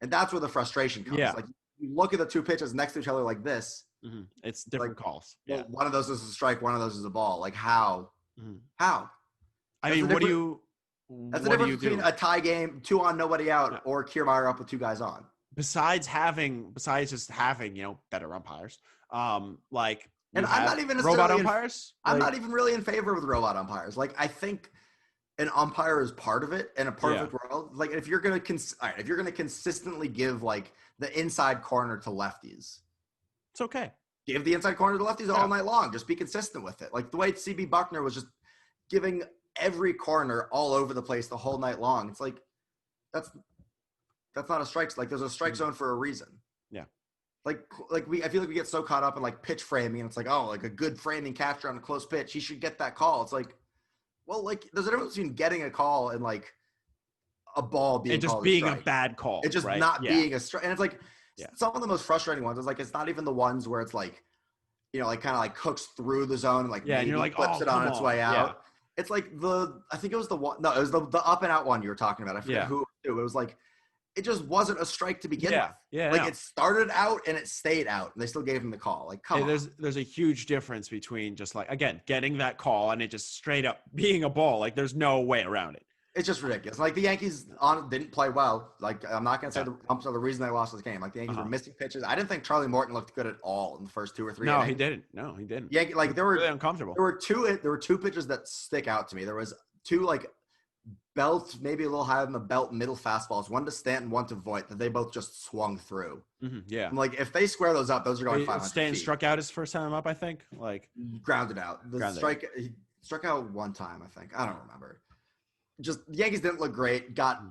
And that's where the frustration comes. Yeah. Like, you look at the two pitches next to each other like this. Mm-hmm. It's different calls. Well, Yeah. one of those is a strike, one of those is a ball. Like, how? Mm-hmm. How? I mean, what do you That's the difference between a tie game, 2 on, nobody out, or Kiermaier up with 2 guys on. Besides just having, better umpires, like, and I'm not even robot umpires. I'm not even really in favor of the robot umpires. Like, I think an umpire is part of it in a perfect world. Like, if you're gonna consistently give like the inside corner to lefties, it's okay. Give the inside corner to lefties all night long. Just be consistent with it. Like the way CB Buckner was just giving every corner all over the place the whole night long. It's like that's not a strike. Like, there's a strike zone for a reason. Yeah. I feel like we get so caught up in like pitch framing, and it's like, oh, like a good framing catcher on a close pitch, he should get that call. It's like, well, like there's a difference between getting a call and like a ball being and just called being a bad call. It's just not being a strike. And it's like some of the most frustrating ones is like, it's not even the ones where it's like, like kind of like cooks through the zone and like and you're like, flips it on its way out. Yeah. It's like I think it was the one. No, it was the up and out one you were talking about. I forget who it was. Like, it just wasn't a strike to begin with. Yeah. Like, it started out and it stayed out, and they still gave him the call. Like, come on. There's a huge difference between just like, again, getting that call and it just straight up being a ball. Like, there's no way around it. It's just ridiculous. Like, the Yankees didn't play well. Like, I'm not going to say the umps are the reason they lost this game. Like, the Yankees were missing pitches. I didn't think Charlie Morton looked good at all in the first 2 or 3 innings. No, he didn't. Yeah, like they were really uncomfortable. There were 2 pitches that stick out to me. There was 2 like belt, maybe a little higher than the belt middle fastballs, one to Stanton, one to Voit, that they both just swung through. Mm-hmm, yeah. I'm like, if they square those up, those are going 500 Stanton feet. struck out his first time up, I think. Like, grounded out. He struck out 1 time, I think. I don't remember. Just the Yankees didn't look great. Got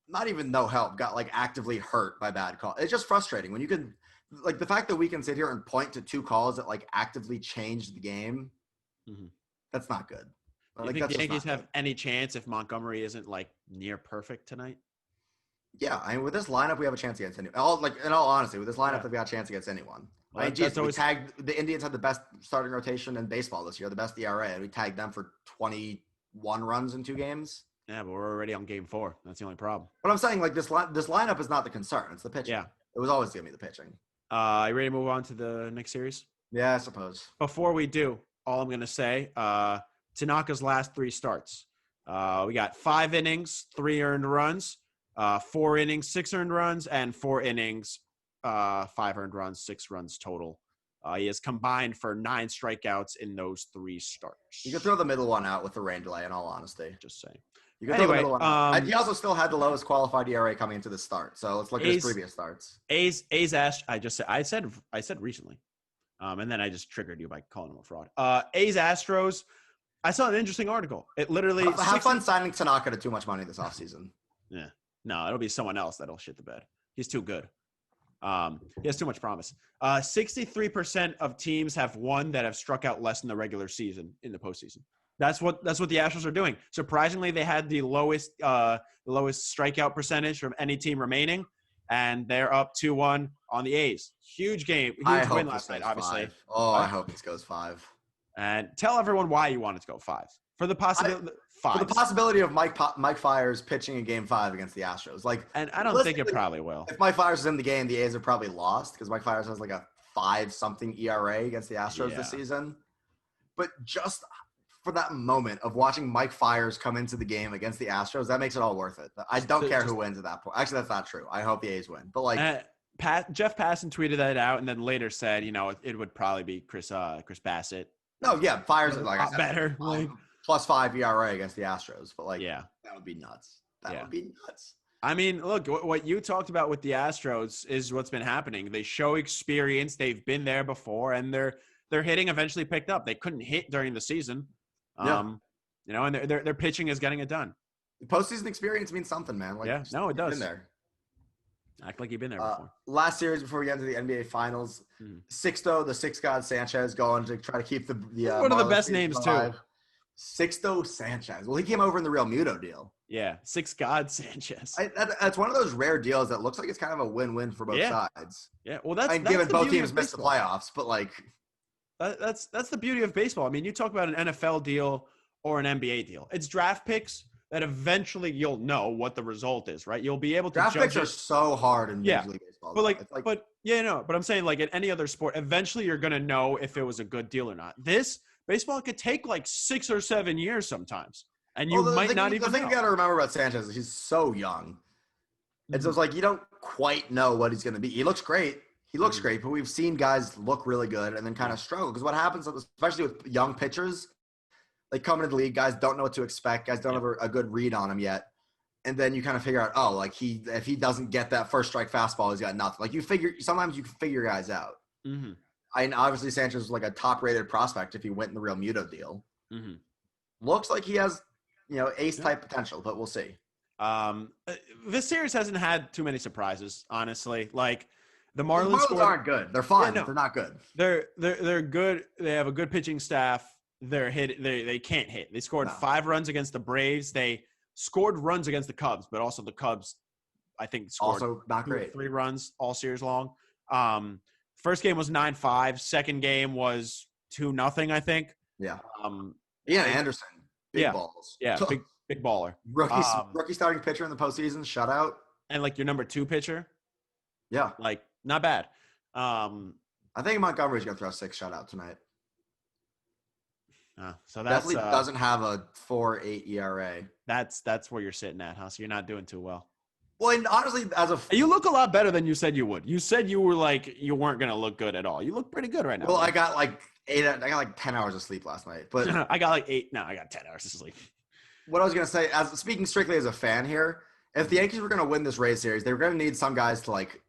not even no help. Got like actively hurt by bad call. It's just frustrating when you can, like, the fact that we can sit here and point to 2 calls that like actively changed the game. Mm-hmm. That's not good. Do you think the Yankees have any chance if Montgomery isn't like near perfect tonight? Yeah, I mean, with this lineup, we have a chance against anyone. In all honesty, with this lineup, we got a chance against anyone. Well, we tagged the Indians had the best starting rotation in baseball this year, the best ERA, and we tagged them for 21 runs in 2 games. Yeah, but we're already on game 4. That's the only problem. But I'm saying, like, this lineup is not the concern. It's the pitching. Yeah. It was always going to be the pitching. You ready to move on to the next series? Yeah, I suppose. Before we do, all I'm going to say, Tanaka's last 3 starts. We got 5 innings, 3 earned runs, 4 innings, 6 earned runs, and 4 innings, 5 earned runs, 6 runs total. He has combined for 9 strikeouts in those 3 starts. You can throw the middle one out with the rain delay, in all honesty. Just saying. You can throw the middle one out. He also still had the lowest qualified ERA coming into the start. So let's look at his previous starts. A's Ash. I said recently, and then I just triggered you by calling him a fraud. A's Astros. I saw an interesting article. It literally have fun signing Tanaka to too much money this offseason. Yeah, no, it'll be someone else that'll shit the bed. He's too good. He has too much promise. 63% of teams have won that have struck out less in the regular season in the postseason. That's what the Astros are doing. Surprisingly, they had the lowest strikeout percentage from any team remaining, and they're up 2-1 on the A's. Huge game. Huge win last night, obviously. 5. Oh, I hope this goes 5. And tell everyone why you want it to go 5. For the possibility. For the possibility of Mike Fiers pitching in Game 5 against the Astros, and I don't think it probably will. If Mike Fiers is in the game, the A's are probably lost because Mike Fiers has like a 5-something ERA against the Astros this season. But just for that moment of watching Mike Fiers come into the game against the Astros, that makes it all worth it. I don't care who wins at that point. Actually, that's not true. I hope the A's win. But like Jeff Passan tweeted that out and then later said, it would probably be Chris Bassett. No, yeah, Fiers is like I said, better. Plus 5 ERA against the Astros, but like, that would be nuts. That would be nuts. I mean, look, what you talked about with the Astros is what's been happening. They show experience. They've been there before, and their hitting eventually picked up. They couldn't hit during the season, and their pitching is getting it done. Postseason experience means something, man. Like, it does. Been there. Act like you've been there before. Last series before we get into the NBA Finals, Sixto, the Six God Sanchez, going to try to keep the one of the best names alive. Too. Sixto Sanchez. Well, he came over in the Real Muto deal. Yeah, Six God Sanchez. That's one of those rare deals that looks like it's kind of a win-win for both sides. Yeah, well, that's given both teams missed the playoffs, but like, That's the beauty of baseball. I mean, you talk about an NFL deal or an NBA deal. It's draft picks that eventually you'll know what the result is, right? You'll be able to Draft judge picks are it. so hard in Yeah. Major League Baseball. But Though. like, It's like, but yeah, no. But I'm saying like in any other sport, eventually you're gonna know if it was a good deal or not. This baseball could take like 6 or 7 years sometimes, and you well, might not the even thing know. you got to remember about Sanchez is he's so young. And so it's like you don't quite know what he's going to be. He looks great. He looks great, but we've seen guys look really good and then kind of struggle. Because what happens, especially with young pitchers, like coming into the league, guys don't know what to expect. Guys don't have a good read on him yet. And then you kind of figure out, oh, like if he doesn't get that first strike fastball, he's got nothing. Like sometimes you can figure guys out. Mm-hmm. And obviously Sanchez was like a top-rated prospect if he went in the Real Muto deal. Mm-hmm. Looks like he has, ace-type potential, but we'll see. This series hasn't had too many surprises, honestly. Like the Marlins aren't good. They're fine. They're not good. They're good. They have a good pitching staff. They can't hit. They scored 5 runs against the Braves. They scored runs against the Cubs, but also the Cubs, I think, scored also not great. 3 runs all series long. First game was 9-5. Second game was 2-0, I think. Yeah. Anderson. Big balls. Yeah, big baller. Rookie starting pitcher in the postseason, shutout. And like your number 2 pitcher. Yeah. Like not bad. I think Montgomery's gonna throw 6 shutout tonight. So that's definitely doesn't have a 4.8 ERA. That's where you're sitting at, huh? So you're not doing too well. Well, and honestly, you look a lot better than you said you would. You said you were like you weren't gonna look good at all. You look pretty good right now. Well, I got like 10 hours of sleep last night, but I got like 8. No, I got 10 hours of sleep. What I was gonna say, as speaking strictly as a fan here, if the Yankees were gonna win this Rays series, they were gonna need some guys to like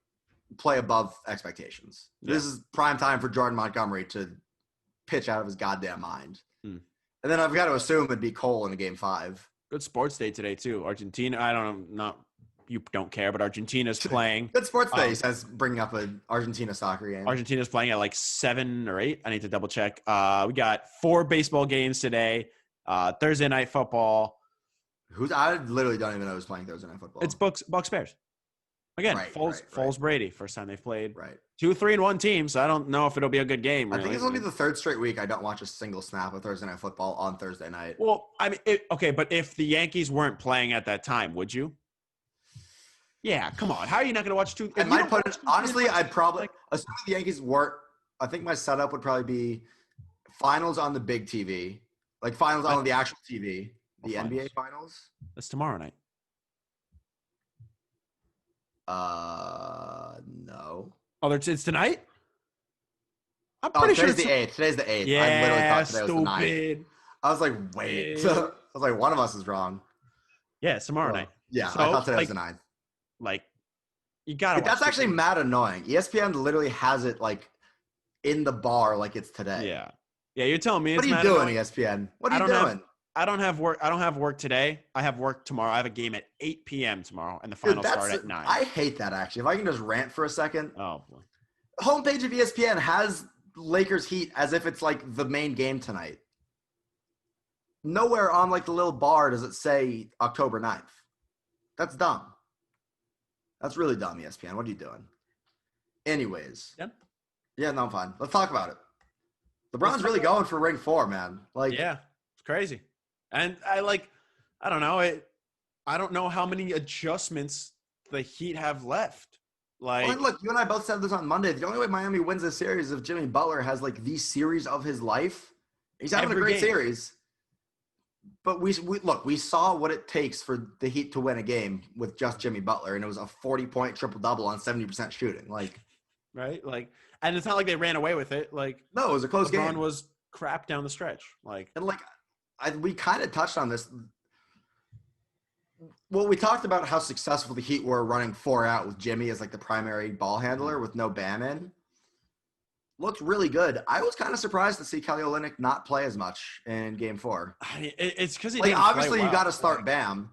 play above expectations. Yeah. This is prime time for Jordan Montgomery to pitch out of his goddamn mind. And then I've got to assume it'd be Cole in a game 5. Good sports day today too. Argentina. I don't know. You don't care, but Argentina's playing. Good sports day says bringing up an Argentina soccer game. Argentina's playing at like 7 or 8. I need to double check. We got 4 baseball games today. Thursday night football. I literally don't even know who's playing Thursday night football. It's Bucks Bears. Again, Foles Brady. First time they've played. Right. 2 3-1 teams. So I don't know if it'll be a good game. Really. I think it's gonna be the 3rd straight week I don't watch a single snap of Thursday night football on Thursday night. Well, I mean, okay, but if the Yankees weren't playing at that time, would you? Yeah, come on. How are you not going to watch 2? I might put it, honestly, I'd probably, assuming the Yankees weren't, I think my setup would probably be finals on the big TV, like finals on the actual TV, the NBA finals. That's tomorrow night. No. Oh, it's tonight? I'm pretty sure it's the 8th. Today's the 8th. Yeah, I literally thought today stupid. was the 9th. I was like, wait. I was like, one of us is wrong. Yeah, it's tomorrow night. Yeah, so, I thought today was the 9th. Like, you gotta watch. That's actually mad annoying. ESPN literally has it like in the bar like it's today. Yeah. Yeah, you're telling me it's what are you doing, ESPN? What are you doing? I don't have work. I don't have work today. I have work tomorrow. I have a game at 8 p.m. tomorrow, and the finals start at 9. I hate that, actually. If I can just rant for a second. Oh, boy. Homepage of ESPN has Lakers Heat as if it's like the main game tonight. Nowhere on like the little bar does it say October 9th. That's dumb. That's really dumb, ESPN. What are you doing? Anyways. Yep. Yeah, no, I'm fine. Let's talk about it. LeBron's really going for ring 4, man. Like, yeah, it's crazy. And I don't know. I don't know how many adjustments the Heat have left. Like, well, look, you and I both said this on Monday. The only way Miami wins this series is if Jimmy Butler has like the series of his life. He's having a great series. But we saw what it takes for the Heat to win a game with just Jimmy Butler, and it was a 40-point triple-double on 70% shooting. Like, right? Like, and it's not like they ran away with it. Like, no, it was a close game. LeBron was crap down the stretch. Like, and like, we kind of touched on this. Well, we talked about how successful the Heat were running 4 out with Jimmy as like the primary ball handler with no Bam in. Looked really good. I was kind of surprised to see Kelly Olynyk not play as much in Game 4. It's because he like didn't obviously play well. You got to start Bam,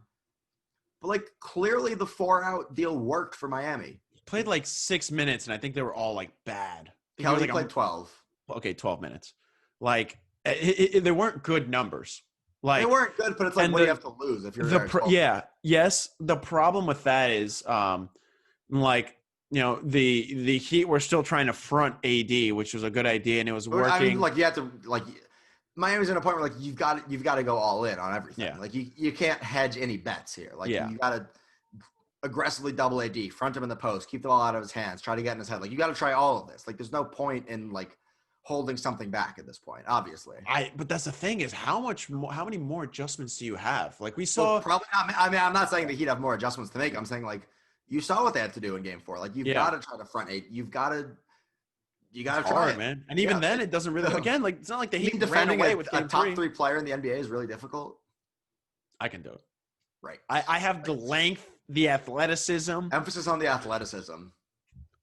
but like clearly the 4-out deal worked for Miami. He played like 6 minutes, and I think they were all like bad. Kelly played 12. Okay, 12 minutes. Like they weren't good numbers. Like they weren't good, but it's like what do you have to lose if you're yes. The problem with that is like the Heat were still trying to front AD, which was a good idea, and it was working. I mean, like you have to like Miami's in a point where like you've got to go all in on everything. Yeah. Like you can't hedge any bets here. Like Yeah. you got to aggressively double AD, front him in the post, keep the ball out of his hands, try to get in his head. Like you got to try all of this. Like there's no point in like holding something back at this point, obviously. But that's the thing is how many more adjustments do you have? Like we saw. Well, probably not. I mean, I'm not saying that he'd have more adjustments to make. I'm saying like you saw what they had to do in Game 4. Like you've got to try to front eight. You got to try it, man. And even then, it doesn't really. Again, like it's not like the Heat ran defending away with a Game top 3. 3 player in the NBA is really difficult. I can do it. Right. I have the length, the athleticism. Emphasis on the athleticism.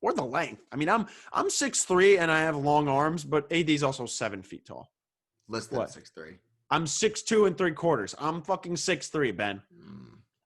Or the length. I mean, I'm 6'3" and I have long arms, but AD's also 7 feet tall. Less than 6'3". I'm 6'2 3/4. I'm fucking 6'3", Ben.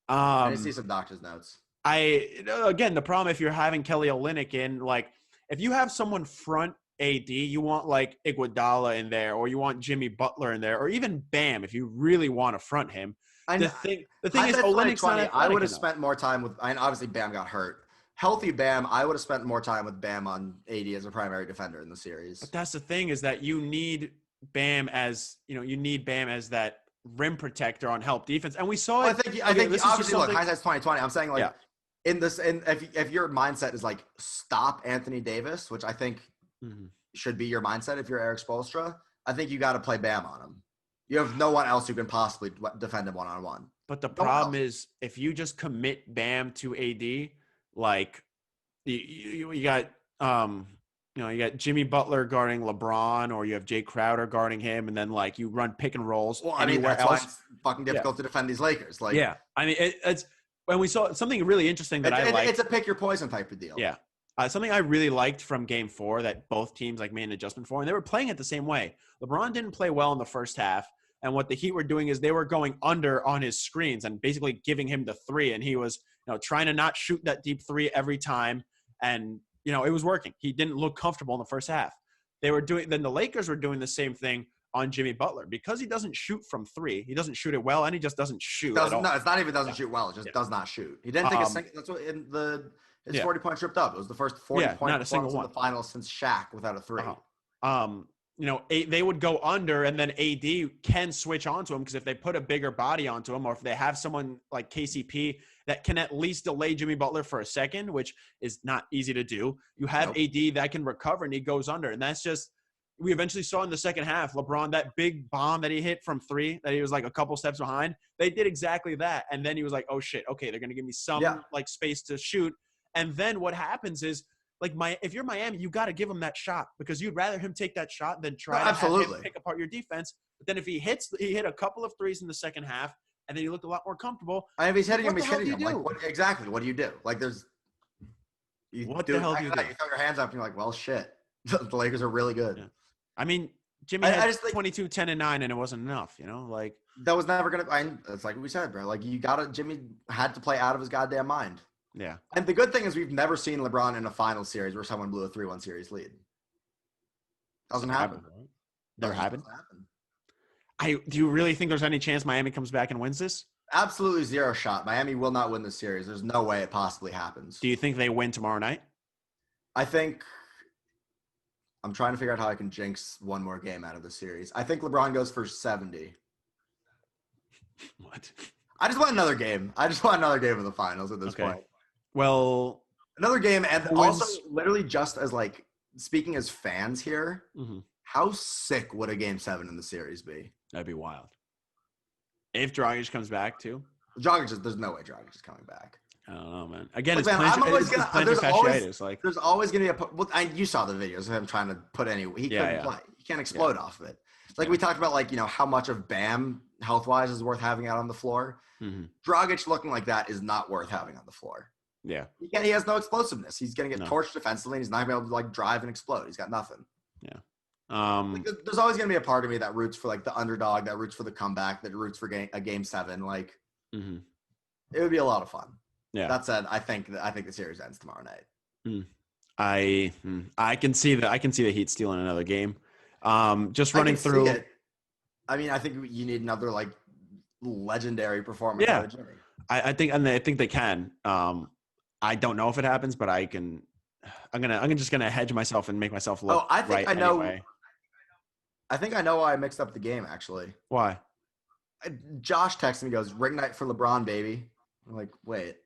I see some doctor's notes. Again, the problem if you're having Kelly Olynyk in, like, if you have someone front AD, you want like Iguodala in there, or you want Jimmy Butler in there, or even Bam if you really want to front him. The thing is, Olynyk's not athletic I would have enough. spent more time with. And obviously, Bam got hurt. Healthy Bam, I would have spent more time with Bam on AD as a primary defender in the series. But that's the thing is that you need Bam as that rim protector on help defense, and we saw it. I think obviously look, hindsight's 2020. I'm saying like if your mindset is like stop Anthony Davis, which I think should be your mindset if you're Eric Spoelstra, I think you got to play Bam on him. You have no one else who can possibly defend him one-on-one. But the problem is if you just commit Bam to AD, like you got you got Jimmy Butler guarding LeBron, or you have Jay Crowder guarding him, and then like you run pick and rolls. Well, I mean that's why it's fucking difficult to defend these Lakers. Like, I mean it's when we saw something really interesting that I liked. It's a pick your poison type of deal. Yeah, something I really liked from Game 4 that both teams like made an adjustment for, and they were playing it the same way. LeBron didn't play well in the first half, and what the Heat were doing is they were going under on his screens and basically giving him the 3, and he was trying to not shoot that deep 3 every time, and it was working. He didn't look comfortable in the first half. Then the Lakers were doing the same thing on Jimmy Butler because he doesn't shoot from 3. He doesn't shoot it well, and he just doesn't shoot at all. No, it's not even doesn't shoot well. It just does not shoot. He didn't take a single. That's what his 40-point tripped up. It was the first 40-point performance in the finals since Shaq without a 3. They would go under, and then AD can switch onto him because if they put a bigger body onto him, or if they have someone like KCP that can at least delay Jimmy Butler for a second, which is not easy to do, you have AD that can recover and he goes under. And that's just – we eventually saw in the second half, LeBron, that big bomb that he hit from 3, that he was like a couple steps behind, they did exactly that. And then he was like, oh, shit, okay, they're going to give me some like space to shoot. And then what happens is, like if you're Miami, you got to give him that shot because you'd rather him take that shot than try to have him pick apart your defense. But then if he hit a couple of 3s in the second half, and then he looked a lot more comfortable. I mean, if he's hitting him, he's hitting him. Like, what do you do? Like, what the hell do you do? You throw your hands up and you're like, well, shit. The Lakers are really good. Yeah. I mean, Jimmy had 22, 10, and 9, and it wasn't enough, like. That was never going to – it's like we said, bro. Like, Jimmy had to play out of his goddamn mind. Yeah. And the good thing is we've never seen LeBron in a final series where someone blew a 3-1 series lead. Doesn't happen. Never happened. Do you really think there's any chance Miami comes back and wins this? Absolutely zero shot. Miami will not win this series. There's no way it possibly happens. Do you think they win tomorrow night? I think I'm trying to figure out how I can jinx one more game out of the series. I think LeBron goes for 70. What? I just want another game. I just want another game of the finals at this point. Well, another game, and also literally just as like speaking as fans here, how sick would a Game 7 in the series be? That'd be wild. If Dragic comes back too. There's no way Dragic is coming back. I don't know, man. Again, Look, it's plantar fasciitis. There's always gonna be you saw the videos of him trying to put he couldn't play. He can't explode off of it. Like we talked about, like how much of Bam health wise is worth having out on the floor. Dragic looking like that is not worth having on the floor. Yeah. He has no explosiveness. He's going to get torched defensively, and he's not going to be able to like drive and explode. He's got nothing. Yeah. There's always going to be a part of me that roots for like the underdog, that roots for the comeback, that roots for a Game 7. Like, it would be a lot of fun. Yeah. That said, I think the series ends tomorrow night. I can see the Heat stealing another game. Just running through it. I mean, I think you need another like legendary performance out of Jimmy. I think they can. I don't know if it happens, but I can I'm just gonna hedge myself and make myself look I think right I know. anyway. I think I know why I mixed up the game. Actually, Why? Josh texted me, goes, "Ring night for LeBron, baby." I'm like, wait.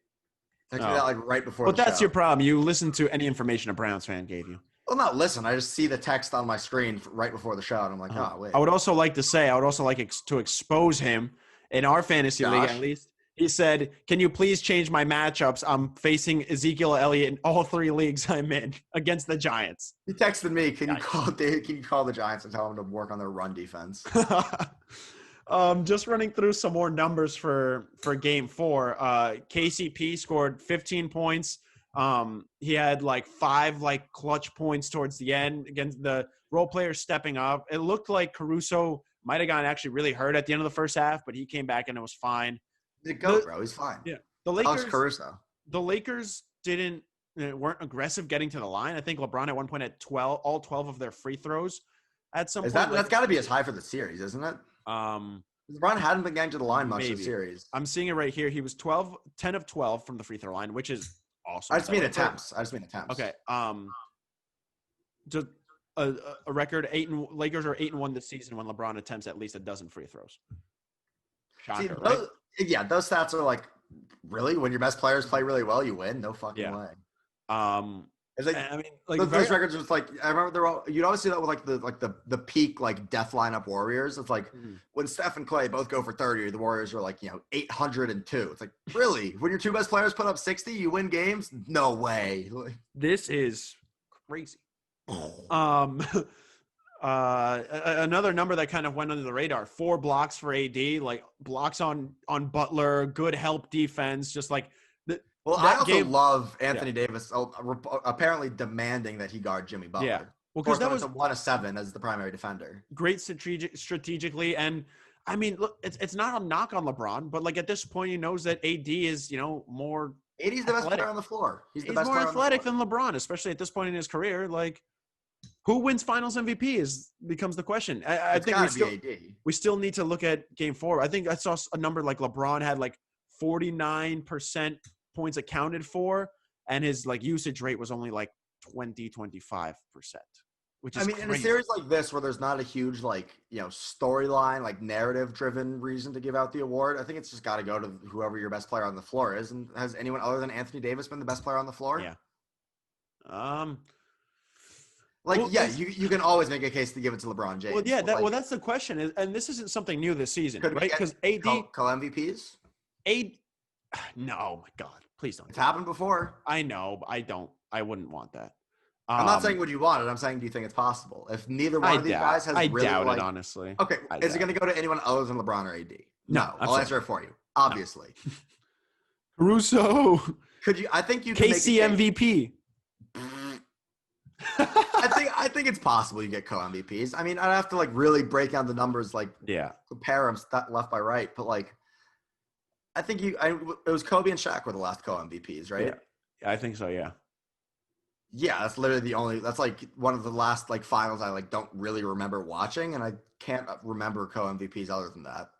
Texted me that like right before Well, the that's show. your problem. You listen to any information a Browns fan gave you. Well, not listen. I just see the text on my screen right before the show, and I'm like, oh wait. I would also like to expose him in our fantasy league Josh? at least. He said, "Can you please change my matchups? I'm facing Ezekiel Elliott in all 3 leagues I'm in against the Giants." He texted me, "Can you Yikes. call Dave? Can you call the Giants and tell them to work on their run defense?" Just running through some more numbers for Game 4. KCP scored 15 points. He had like 5 like clutch points towards the end against the role players stepping up. It looked like Caruso might have gotten actually really hurt at the end of the first half, but he came back and it was fine. Bro. He's fine. Yeah, the Alex Lakers. Caruso. The Lakers weren't aggressive getting to the line. I think LeBron at one point had all 12 of their free throws at some point. That's got to be as high for the series, isn't it? LeBron hadn't been getting to the line much this series. I'm seeing it right here. He was 10 of 12 from the free throw line, which is awesome. I just mean attempts. Okay. Just a record Lakers are 8-1 this season when LeBron attempts at least a dozen free throws. Shocker, right? Yeah, those stats are like, really? When your best players play really well, you win? No fucking way. It's like, those records are just like, I remember you'd always see that with like the peak like death lineup Warriors. It's like when Steph and Clay both go for 30, the Warriors are like 802. It's like, really, when your 2 best players put up 60, you win games? No way. This is crazy. Another number that kind of went under the radar: 4 blocks for AD, like blocks on Butler, good help defense, just like. Well, I also love Anthony Davis apparently demanding that he guard Jimmy Butler. Yeah, well, because that was a 1 of 7 as the primary defender. Great strategically, and I mean, look, it's not a knock on LeBron, but like at this point, he knows that AD is more. AD's the best player on the floor. He's the best more player athletic than LeBron, especially at this point in his career. Like, who wins Finals MVP becomes the question. I think we still need to look at Game 4. I think I saw a number like LeBron had like 49% points accounted for, and his like usage rate was only like 25%, which is crazy. In a series like this where there's not a huge like storyline, like narrative driven reason to give out the award, I think it's just got to go to whoever your best player on the floor is. And has anyone other than Anthony Davis been the best player on the floor? Yeah. You can always make a case to give it to LeBron James. Well, yeah, that's the question, and this isn't something new this season, right? Because AD co-MVPs. No, oh my God, please don't. It's happened before. I know, but I wouldn't want that. I'm not saying would you want it. I'm saying, do you think it's possible? If neither one of these guys has really doubt it, honestly. Okay, is it going to go to anyone other than LeBron or AD? No, I'll answer it for you. Obviously. No. Russo. I think you can KC MVP. I think it's possible you get co-MVPs. I mean, I'd have to like really break down the numbers, like compare them left by right. But like, I think it was Kobe and Shaq were the last co-MVPs, right? Yeah, I think so. Yeah. Yeah, that's literally that's like one of the last like finals I like don't really remember watching, and I can't remember co-MVPs other than that.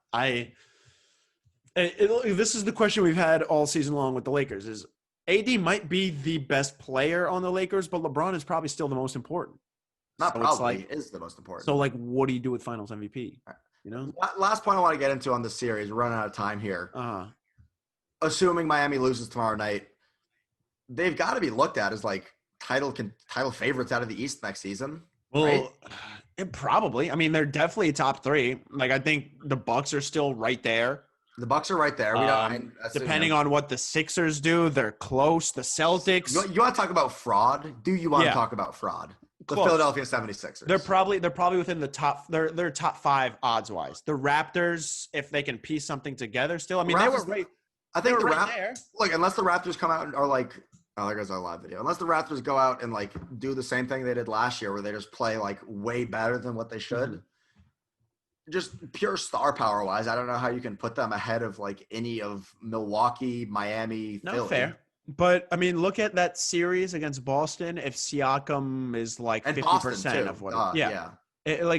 This is the question we've had all season long with the Lakers: is AD might be the best player on the Lakers, but LeBron is probably still the most important. Is the most important. So like, what do you do with Finals MVP? Last point I want to get into on this series. We're running out of time here. Assuming Miami loses tomorrow night, they've got to be looked at as like title favorites out of the East next season. Well, right? Probably. I mean, they're definitely top 3. Like, I think the Bucks are still right there. The Bucks are right there. Depending on what the Sixers do, they're close. The Celtics. You want to talk about fraud? Do you want to talk about fraud? The Close. Philadelphia 76ers. They're probably within the top. They're top 5 odds wise. The Raptors, if they can piece something together, still. I mean, they were right. I think the right there. Look, unless the Raptors come out and are like, oh, there goes our live video. Unless the Raptors go out and like do the same thing they did last year, where they just play like way better than what they should. Just pure star power wise, I don't know how you can put them ahead of like any of Milwaukee, Miami, Philly. Not fair. But I mean, look at that series against Boston. If Siakam is like 50% of what, if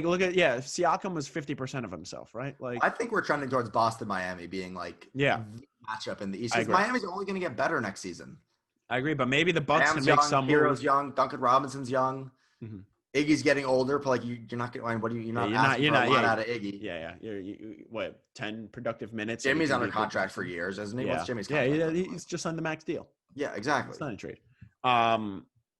Siakam was 50% of himself, right? Like, I think we're trending towards Boston, Miami being like the matchup in the East. Miami's only going to get better next season. I agree, but maybe the Bucks Bam's can make young, some Hero's moves. young, Duncan Robinson's young. Mhm. Iggy's getting older, but like you're not getting. What do you? You're not asking for a lot out of Iggy. Yeah. You what? 10 productive minutes. and he Jimmy's can under be a good contract for defenseman? years, isn't he? Yeah. What's Jimmy's Yeah. contract? He's just signed the max deal. Yeah, exactly. It's not a trade.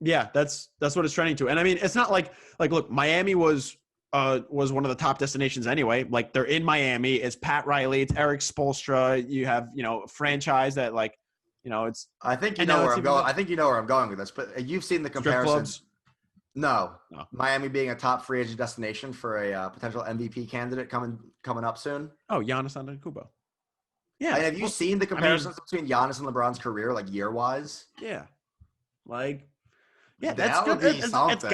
Yeah, that's what it's trending to. And I mean, it's not like look, Miami was one of the top destinations anyway. Like they're in Miami. It's Pat Riley. It's Eric Spoelstra. You have a franchise that it's. I think you and know now where it's I'm even going. better. I think you know where I'm going with this, but you've seen the Strip comparisons. clubs. No. No. Miami being a top free agent destination for a potential MVP candidate coming up soon. Oh, Giannis Antetokounmpo. Yeah. And have you seen the comparisons between Giannis and LeBron's career, like year-wise? Yeah. Like. Yeah, That that's would good. be It's something.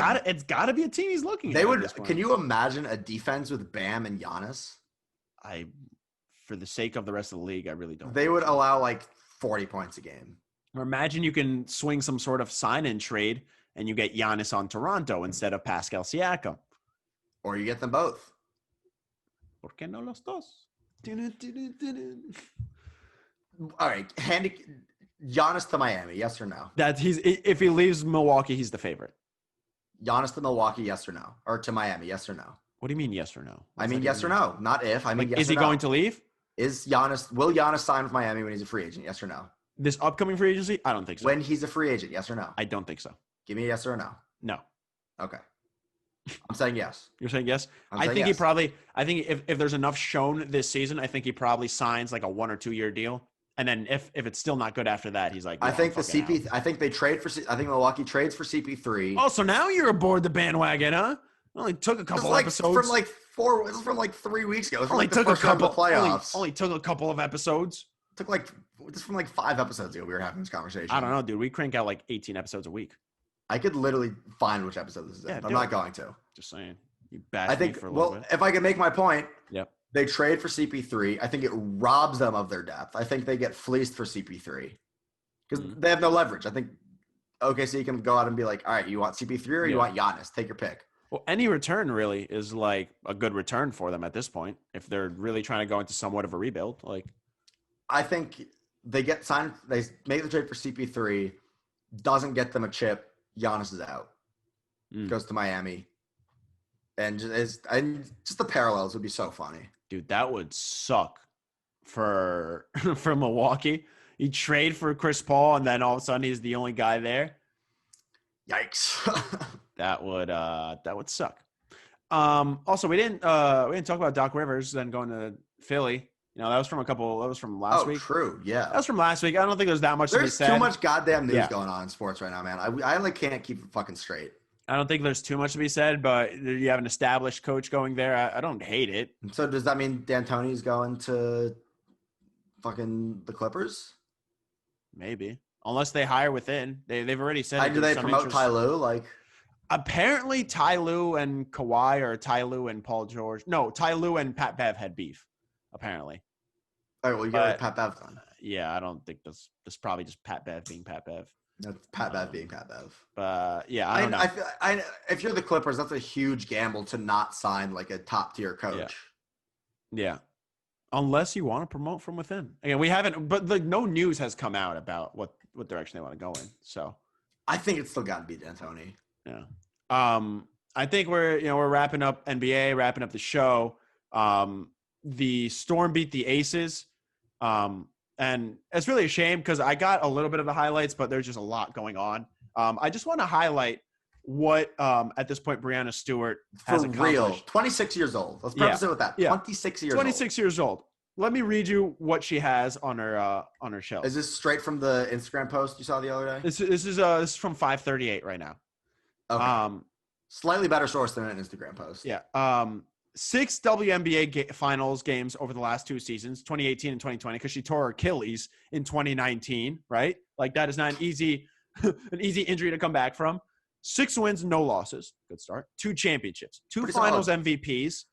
got to be a team he's looking at. They at would. this point. Can you imagine a defense with Bam and Giannis? For the sake of the rest of the league, I really don't. They would allow like 40 points a game. Or imagine you can swing some sort of sign-in trade and you get Giannis on Toronto instead of Pascal Siakam. Or you get them both. ¿Por qué no los dos? All right, Giannis to Miami, yes or no? If he leaves Milwaukee, he's the favorite. Giannis to Milwaukee, yes or no? Or to Miami, yes or no? What do you mean yes or no? I mean yes or no, not if. I mean yes or no. Is he going to leave? Will Giannis sign with Miami when he's a free agent? Yes or no? This upcoming free agency? I don't think so. When he's a free agent, yes or no? I don't think so. Give me a yes or a no. No. Okay. I'm saying yes. You're saying yes? I think if there's enough shown this season, I think he probably signs like a 1 or 2 year deal. And then if it's still not good after that, he's like, I think I think Milwaukee trades for CP3. Oh, so now you're aboard the bandwagon, huh? It only took a couple episodes. From like 3 weeks ago. It only took a couple playoffs. Only took a couple of episodes. Took from 5 episodes ago we were having this conversation. I don't know, dude. We crank out like 18 episodes a week. I could literally find which episode this is in, but I'm not going to. Just saying. You bashed me for a little bit. If I can make my point, yep. They trade for CP3. I think it robs them of their depth. I think they get fleeced for CP3 because they have no leverage. I think OKC can go out and be like, all right, you want CP3 or you want Giannis? Take your pick. Well, any return really is like a good return for them at this point if they're really trying to go into somewhat of a rebuild. Like, I think they get signed. They make the trade for CP3, doesn't get them a chip. Giannis is out. Goes to Miami, and just the parallels would be so funny. Dude, that would suck for Milwaukee. You trade for Chris Paul, and then all of a sudden he's the only guy there. Yikes! That would suck. Also, we didn't talk about Doc Rivers then going to Philly. That was from last week. Oh, true. Yeah. That was from last week. I don't think there's that much to be said. There's too much goddamn news going on in sports right now, man. I can't keep it fucking straight. I don't think there's too much to be said, but you have an established coach going there. I don't hate it. So does that mean D'Antoni's going to fucking the Clippers? Maybe. Unless they hire within. They've already said. Do they promote Ty Lue? Apparently Ty Lue and Kawhi or Ty Lue and Paul George. No, Ty Lue and Pat Bev had beef, apparently. All right, well, you got Pat Bev then. Yeah, I don't think that's probably just Pat Bev being Pat Bev. That's Pat Bev being Pat Bev. Yeah, I don't know. If you're the Clippers, that's a huge gamble to not sign like a top tier coach. Yeah. Unless you want to promote from within. Again, we haven't, but no news has come out about what direction they want to go in. So I think it's still got to be D'Antoni. Yeah. I think we're wrapping up NBA, wrapping up the show. The Storm beat the Aces. And it's really a shame because I got a little bit of the highlights, but there's just a lot going on. I just want to highlight what, at this point, Breanna Stewart has accomplished. For real, 26 years old. Let's preface it with that. Yeah. 26 years old. Let me read you what she has on her shelf. Is this straight from the Instagram post you saw the other day? This is from 538 right now. Okay. Slightly better source than an Instagram post. Yeah. 6 WNBA finals games over the last 2 seasons, 2018 and 2020, because she tore her Achilles in 2019, right? Like that is not an easy injury to come back from. 6 wins, no losses. Good start. 2 championships, 2 Pretty finals solid. MVPs.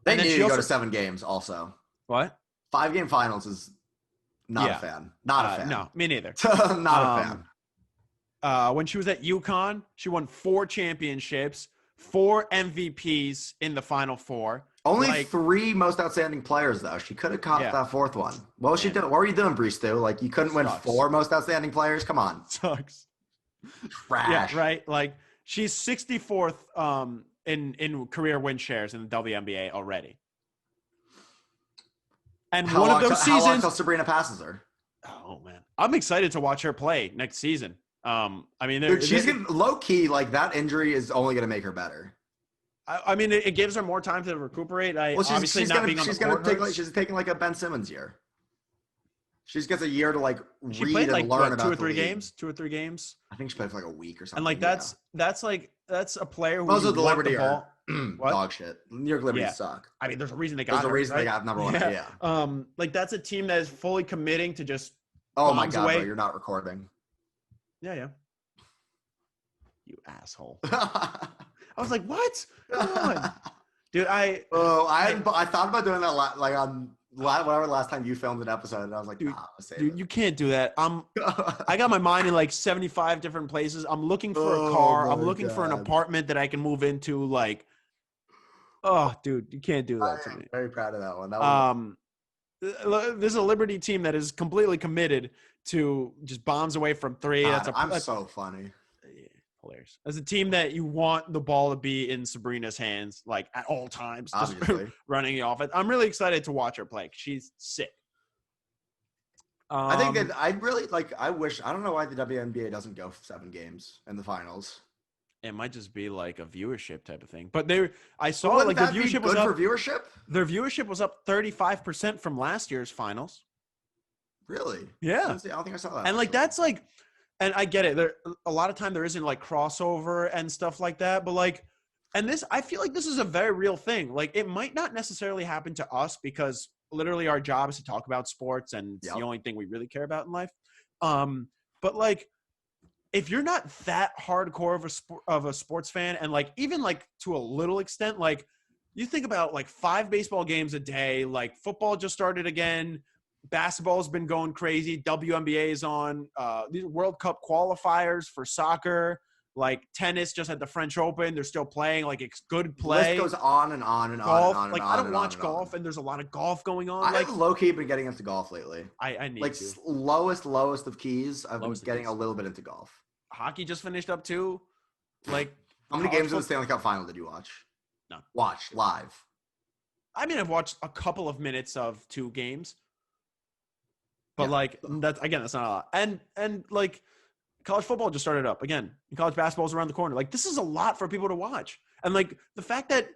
They need to go to 7 games also. What? 5-game finals is not a fan. Not a fan. No, me neither. Not a fan. When she was at UConn, she won 4 championships, 4 MVPs in the Final Four. Only Like, 3 most outstanding players, though. She could have caught that 4th one. What was she Man. doing? What were you doing, Stu? Like, you couldn't win Sucks. 4 most outstanding players? Come on. Sucks. Trash. Yeah, right. Like she's 64th in career win shares in the WNBA already. And How one long, of those how long seasons. till Sabrina passes her? Oh man, I'm excited to watch her play next season. I mean, Dude, she's gonna, low key, like that injury is only gonna make her better. I mean, it gives her more time to recuperate. She's taking like a Ben Simmons year. She gets a year to like she read played and like learn what, about 2 or the 3 league. games. 2 or 3 games. I think she played for like a week or something. And like that's a player who also the want Liberty the ball. What? Dog shit. New York Liberty Yeah. suck. I mean, there's a reason they got. There's a her, reason right? they got number 1. Yeah. Like that's a team that is fully committing to just. Oh my god, away. bro, you're not recording. Yeah. You asshole. I was like, what? Come on. Dude, I thought about doing that like on whatever last time you filmed an episode, and I was like, dude, nah, I'm gonna dude, you can't do that. I got my mind in like 75 different places. I'm looking for a car. I'm looking for an apartment that I can move into. Like, oh, dude, you can't do that to me. Very proud of that one. There's a Liberty team that is completely committed to just bombs away from 3. God, that's so funny. Hilarious. As a team that you want the ball to be in Sabrina's hands, like at all times, just running the offense. I'm really excited to watch her play. She's sick. I think that I really like. I don't know why the WNBA doesn't go 7 games in the finals. It might just be like a viewership type of thing. But I saw like their viewership was up. For viewership? Their viewership was up 35% from last year's finals. Really? Yeah. I don't think I saw that. And like that's like. And I get it. There a lot of time there isn't like crossover and stuff like that, but like, and this I feel like this is a very real thing. Like it might not necessarily happen to us because literally our job is to talk about sports and it's the only thing we really care about in life. But like, if you're not that hardcore of a sports fan, and like even like to a little extent, like you think about like 5 baseball games a day, like football just started again. Basketball's been going crazy. WNBA is on. These World Cup qualifiers for soccer. Like tennis just had the French Open. They're still playing. Like it's good play. The list goes on and on and golf, on and like on. I don't watch golf, and there's a lot of golf going on. I've low key been getting into golf lately. I need like to. lowest of keys. I've been getting a little bit into golf. Hockey just finished up too. Like how many games of the Stanley Cup Final did you watch? No. Watch live. I mean, I've watched a couple of minutes of 2 games. But like that's not a lot. And like college football just started up again. And college basketball's around the corner. Like this is a lot for people to watch. And like the fact that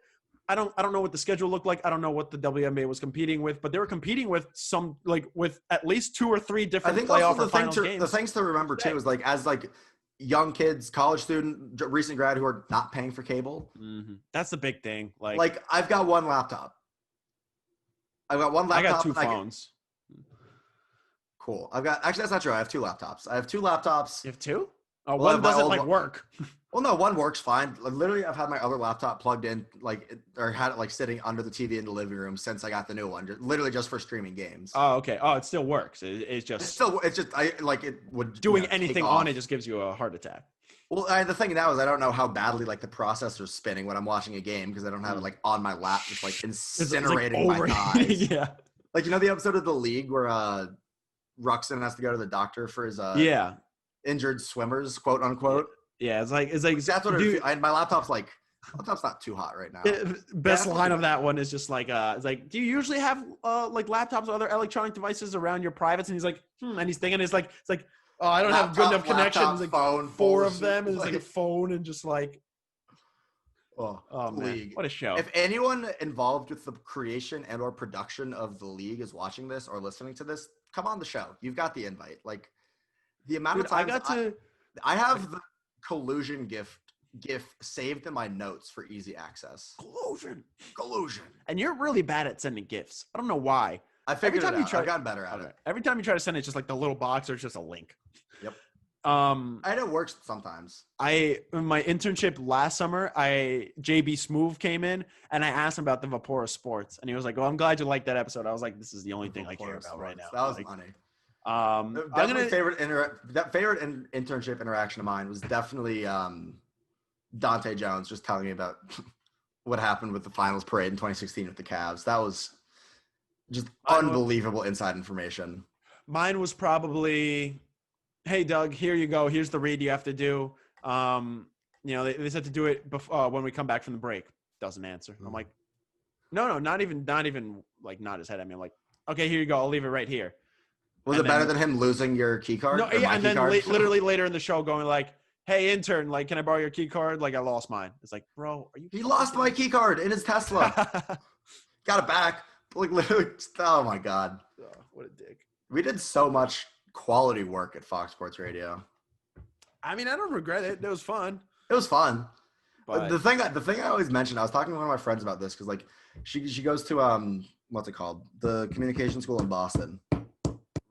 I don't know what the schedule looked like. I don't know what the WNBA was competing with, but they were competing with some like with at least 2 or 3 different playoff or finals games. The things to remember too is like as like young kids, college student, recent grad who are not paying for cable. Mm-hmm. That's the big thing. Like I've got one laptop. I got 2 phones. Cool. Actually, that's not true. I have 2 laptops. I have 2 laptops. You have 2? Oh, one doesn't work. Well, no, one works fine. Like, literally, I've had my other laptop plugged in, or had it sitting under the TV in the living room since I got the new one. Literally just for streaming games. Oh, okay. Oh, it still works. It's just it would doing anything on it just gives you a heart attack. Well, the thing now is I don't know how badly the processor's spinning when I'm watching a game because I don't have it on my lap, just incinerating my thighs. Yeah. Like the episode of The League where Ruxin has to go to the doctor for his injured swimmers, quote unquote. Yeah, it's like that's what my laptop's not too hot right now. Best line of that one is just it's like, do you usually have laptops or other electronic devices around your privates? And he's like, and he's thinking it's like oh, I don't have good enough connections. Like phone, 4 of them, and it's like a phone and just like. Oh man, league. What a show! If anyone involved with the creation and or production of the league is watching this or listening to this, come on the show. You've got the invite. Like the amount of times I have the collusion GIF saved in my notes for easy access. Collusion. And you're really bad at sending GIFs. I don't know why. I figured it out. I've gotten better at it. Every time you try to send it, it's just like the little box or it's just a link. Yep. And it works sometimes. In my internship last summer, JB Smoove came in and I asked him about the Vapora Sports, and he was like, "Oh, I'm glad you liked that episode." I was like, "This is the only thing I care about right now." That was funny. Definitely favorite internship interaction of mine was definitely Dante Jones just telling me about what happened with the finals parade in 2016 with the Cavs. That was just Mine unbelievable inside information. Mine was probably, hey, Doug, here you go. Here's the read you have to do. They said to do it before, when we come back from the break. Doesn't answer. I'm like, no, not even like nod his head at me. I'm like, okay, here you go. I'll leave it right here. Was it better than him losing your key card? No, yeah, and then literally later in the show going like, hey, intern, like, can I borrow your key card? Like, I lost mine. It's like, bro, are you? He lost my key card in his Tesla. Got it back. Like, literally, oh my God. Oh, what a dick. We did so much quality work at Fox Sports Radio. I mean, I don't regret it. It was fun. It was fun. But the thing I always mention, I was talking to one of my friends about this because like she goes to what's it called? The communication school in Boston.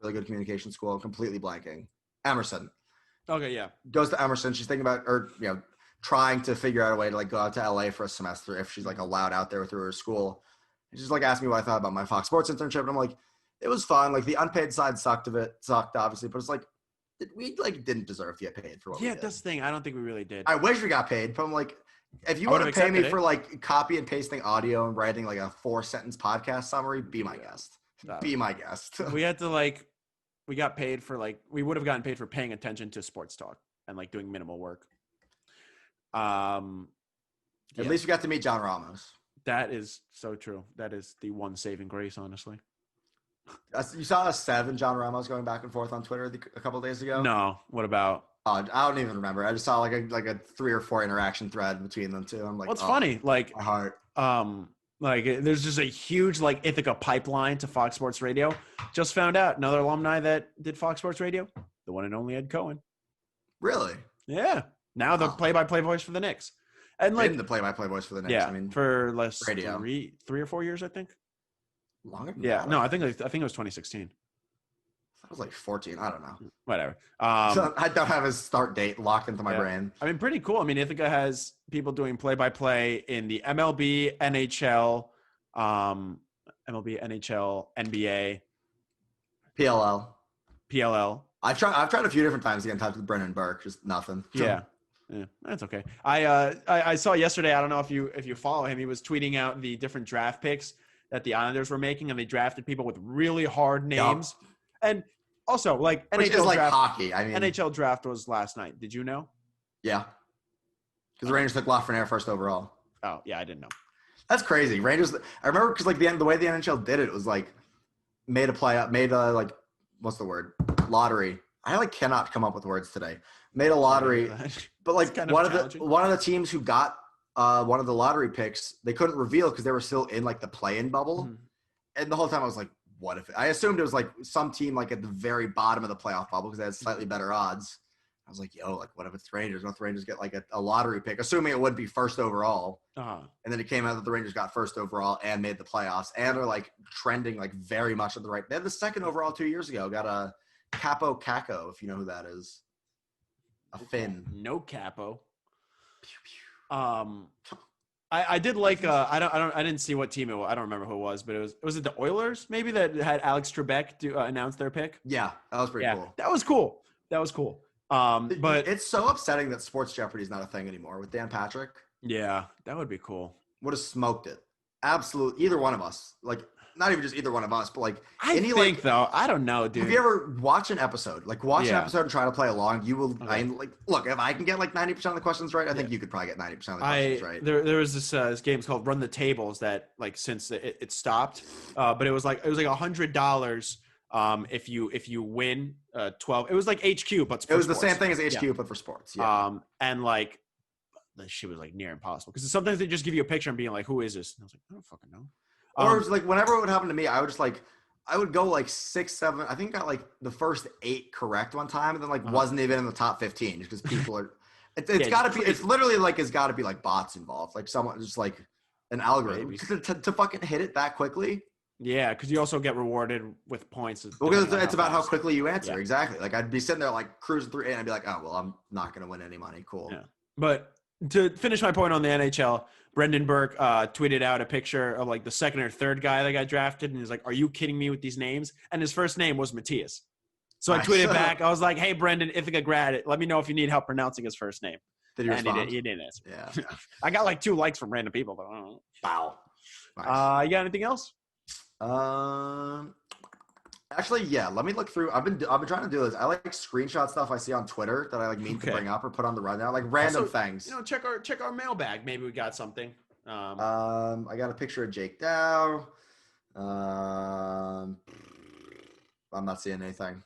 Really good communication school. Completely blanking. Emerson. Okay, yeah. Goes to Emerson. She's thinking about trying to figure out a way to like go out to LA for a semester if she's like allowed out there through her school. And she's like asked me what I thought about my Fox Sports internship, and I'm like, it was fun. Like the unpaid side sucked obviously, but it's like we like didn't deserve to get paid for what we did. That's the thing. I don't think we really did. I wish we got paid, but I'm like, if you want to pay me for like copy and pasting audio and writing like a 4-sentence podcast summary, be my guest. Be my guest. We had to like, we got paid for like, we would have gotten paid for paying attention to sports talk and like doing minimal work. At least we got to meet John Ramos. That is so true. That is the one saving grace, honestly. You saw us 7 John Ramos going back and forth on Twitter a couple of days ago? No. What about? I don't even remember. I just saw like a 3 or 4 interaction thread between them two. I'm like, well, it's funny. Like my heart. Like there's just a huge like Ithaca pipeline to Fox Sports Radio. Just found out another alumni that did Fox Sports Radio, the one and only Ed Cohen. Really? Yeah. Now the play-by-play voice for the Knicks. And like the play-by-play voice for the Knicks. Yeah, I mean, for less radio. 3 or 4 years, I think. Longer than that. No, I think it was 2016. That was like 14. I don't know. Whatever. So I don't have his start date locked into my brain. I mean, pretty cool. I mean, Ithaca has people doing play-by-play in the MLB, NHL, NBA, PLL. I've tried a few different times to get in touch with Brendan Burke. Just nothing. Yeah, that's okay. I saw yesterday. I don't know if you follow him. He was tweeting out the different draft picks that the Islanders were making, and they drafted people with really hard names. Yep. And also, like Which NHL is like draft, hockey. I mean, NHL draft was last night. Did you know? Yeah, because the Rangers took Lafreniere first overall. Oh yeah, I didn't know. That's crazy. Rangers. I remember because like the way the NHL did it was like made a like what's the word? Lottery. I like cannot come up with words today. Made a lottery, but like one of the teams who got one of the lottery picks, they couldn't reveal because they were still in like the play-in bubble. Mm-hmm. And the whole time I was like, what if I assumed it was like some team like at the very bottom of the playoff bubble because they had slightly better odds. I was like, yo, like what if it's Rangers? What if the Rangers get like a lottery pick, assuming it would be first overall. Uh-huh. And then it came out that the Rangers got first overall and made the playoffs and are like trending like very much at the right. They had the second overall 2 years ago. Got a Capo Caco, if you know who that is. A Finn. No Capo. I did like I didn't see what team it was. I don't remember who it was, but was it the Oilers maybe that had Alex Trebek to announce their pick? Yeah, that was pretty cool. That was cool. But it's so upsetting that Sports Jeopardy is not a thing anymore with Dan Patrick. Yeah, that would be cool. Would have smoked it. Absolute. Either one of us. Like, not even just either one of us, but like I think though, I don't know, dude. Have you ever watched an episode? Like an episode and try to play along. You will. Okay. I mean, like, look, if I can get like 90% of the questions right, I think you could probably get 90% of the questions right. There was this game called Run the Tables that like since it stopped, but it was like $100 if you win 12. It was like HQ, but it was the same thing as HQ, but for sports. Yeah. And like the shit was like near impossible because sometimes they just give you a picture and being like, "Who is this?" And I was like, "I don't fucking know." Or it was like whenever it would happen to me, I would just like I would go like 6, 7. I think got like the first 8 correct one time, and then like wasn't even in the top 15 just because people are. It's got to be. It's literally like it's got to be like bots involved, like someone just like an algorithm to fucking hit it that quickly. Yeah, because you also get rewarded with points. Because it's about how quickly you answer. Yeah. Exactly. Like I'd be sitting there like cruising through, and I'd be like, oh well, I'm not gonna win any money. Cool. Yeah. But to finish my point on the NHL. Brendan Burke tweeted out a picture of like the second or third guy that got drafted. And he's like, are you kidding me with these names? And his first name was Matias. So I tweeted back. I was like, hey, Brendan, Ithaca grad, let me know if you need help pronouncing his first name. Did you And respond? he didn't answer. Yeah. I got like 2 likes from random people, but I don't know. Wow. Nice. You got anything else? Actually, yeah. Let me look through. I've been trying to do this. I like screenshot stuff I see on Twitter that I like mean to bring up or put on the rundown, like random Also, things. check our mailbag. Maybe we got something. I got a picture of Jake Dow. I'm not seeing anything.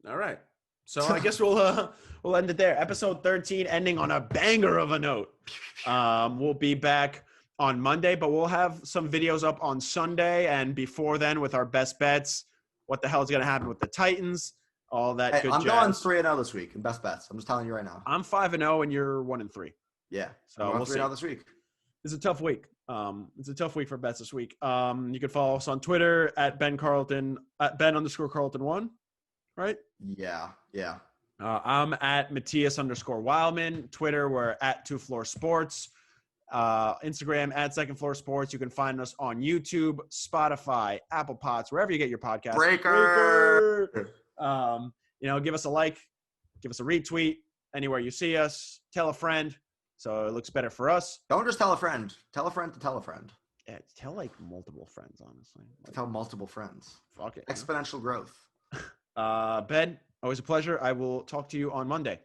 All right. So I guess we'll end it there. Episode 13 ending on a banger of a note. We'll be back on Monday, but we'll have some videos up on Sunday and before then with our best bets. What the hell is going to happen with the Titans? All that good I'm jazz. going 3-0 this week in best bets. I'm just telling you right now. I'm 5-0 and you're 1-3. Yeah. So I'm we'll see. 3-0 this week. It's a tough week. It's a tough week for bets this week. You can follow us on Twitter at Ben_Carlton1, right? Yeah. I'm at Matias_Wildman. Twitter, we're at 2Floor Sports. Instagram at Second Floor Sports. You can find us on YouTube, Spotify, Apple Pods, wherever you get your podcast. Breaker. Give us a like, give us a retweet anywhere you see us. Tell a friend, so it looks better for us. Don't just tell a friend. Tell a friend to tell a friend. Yeah, tell like multiple friends, honestly. Tell multiple friends. Fuck it. Exponential growth. Ben, always a pleasure. I will talk to you on Monday.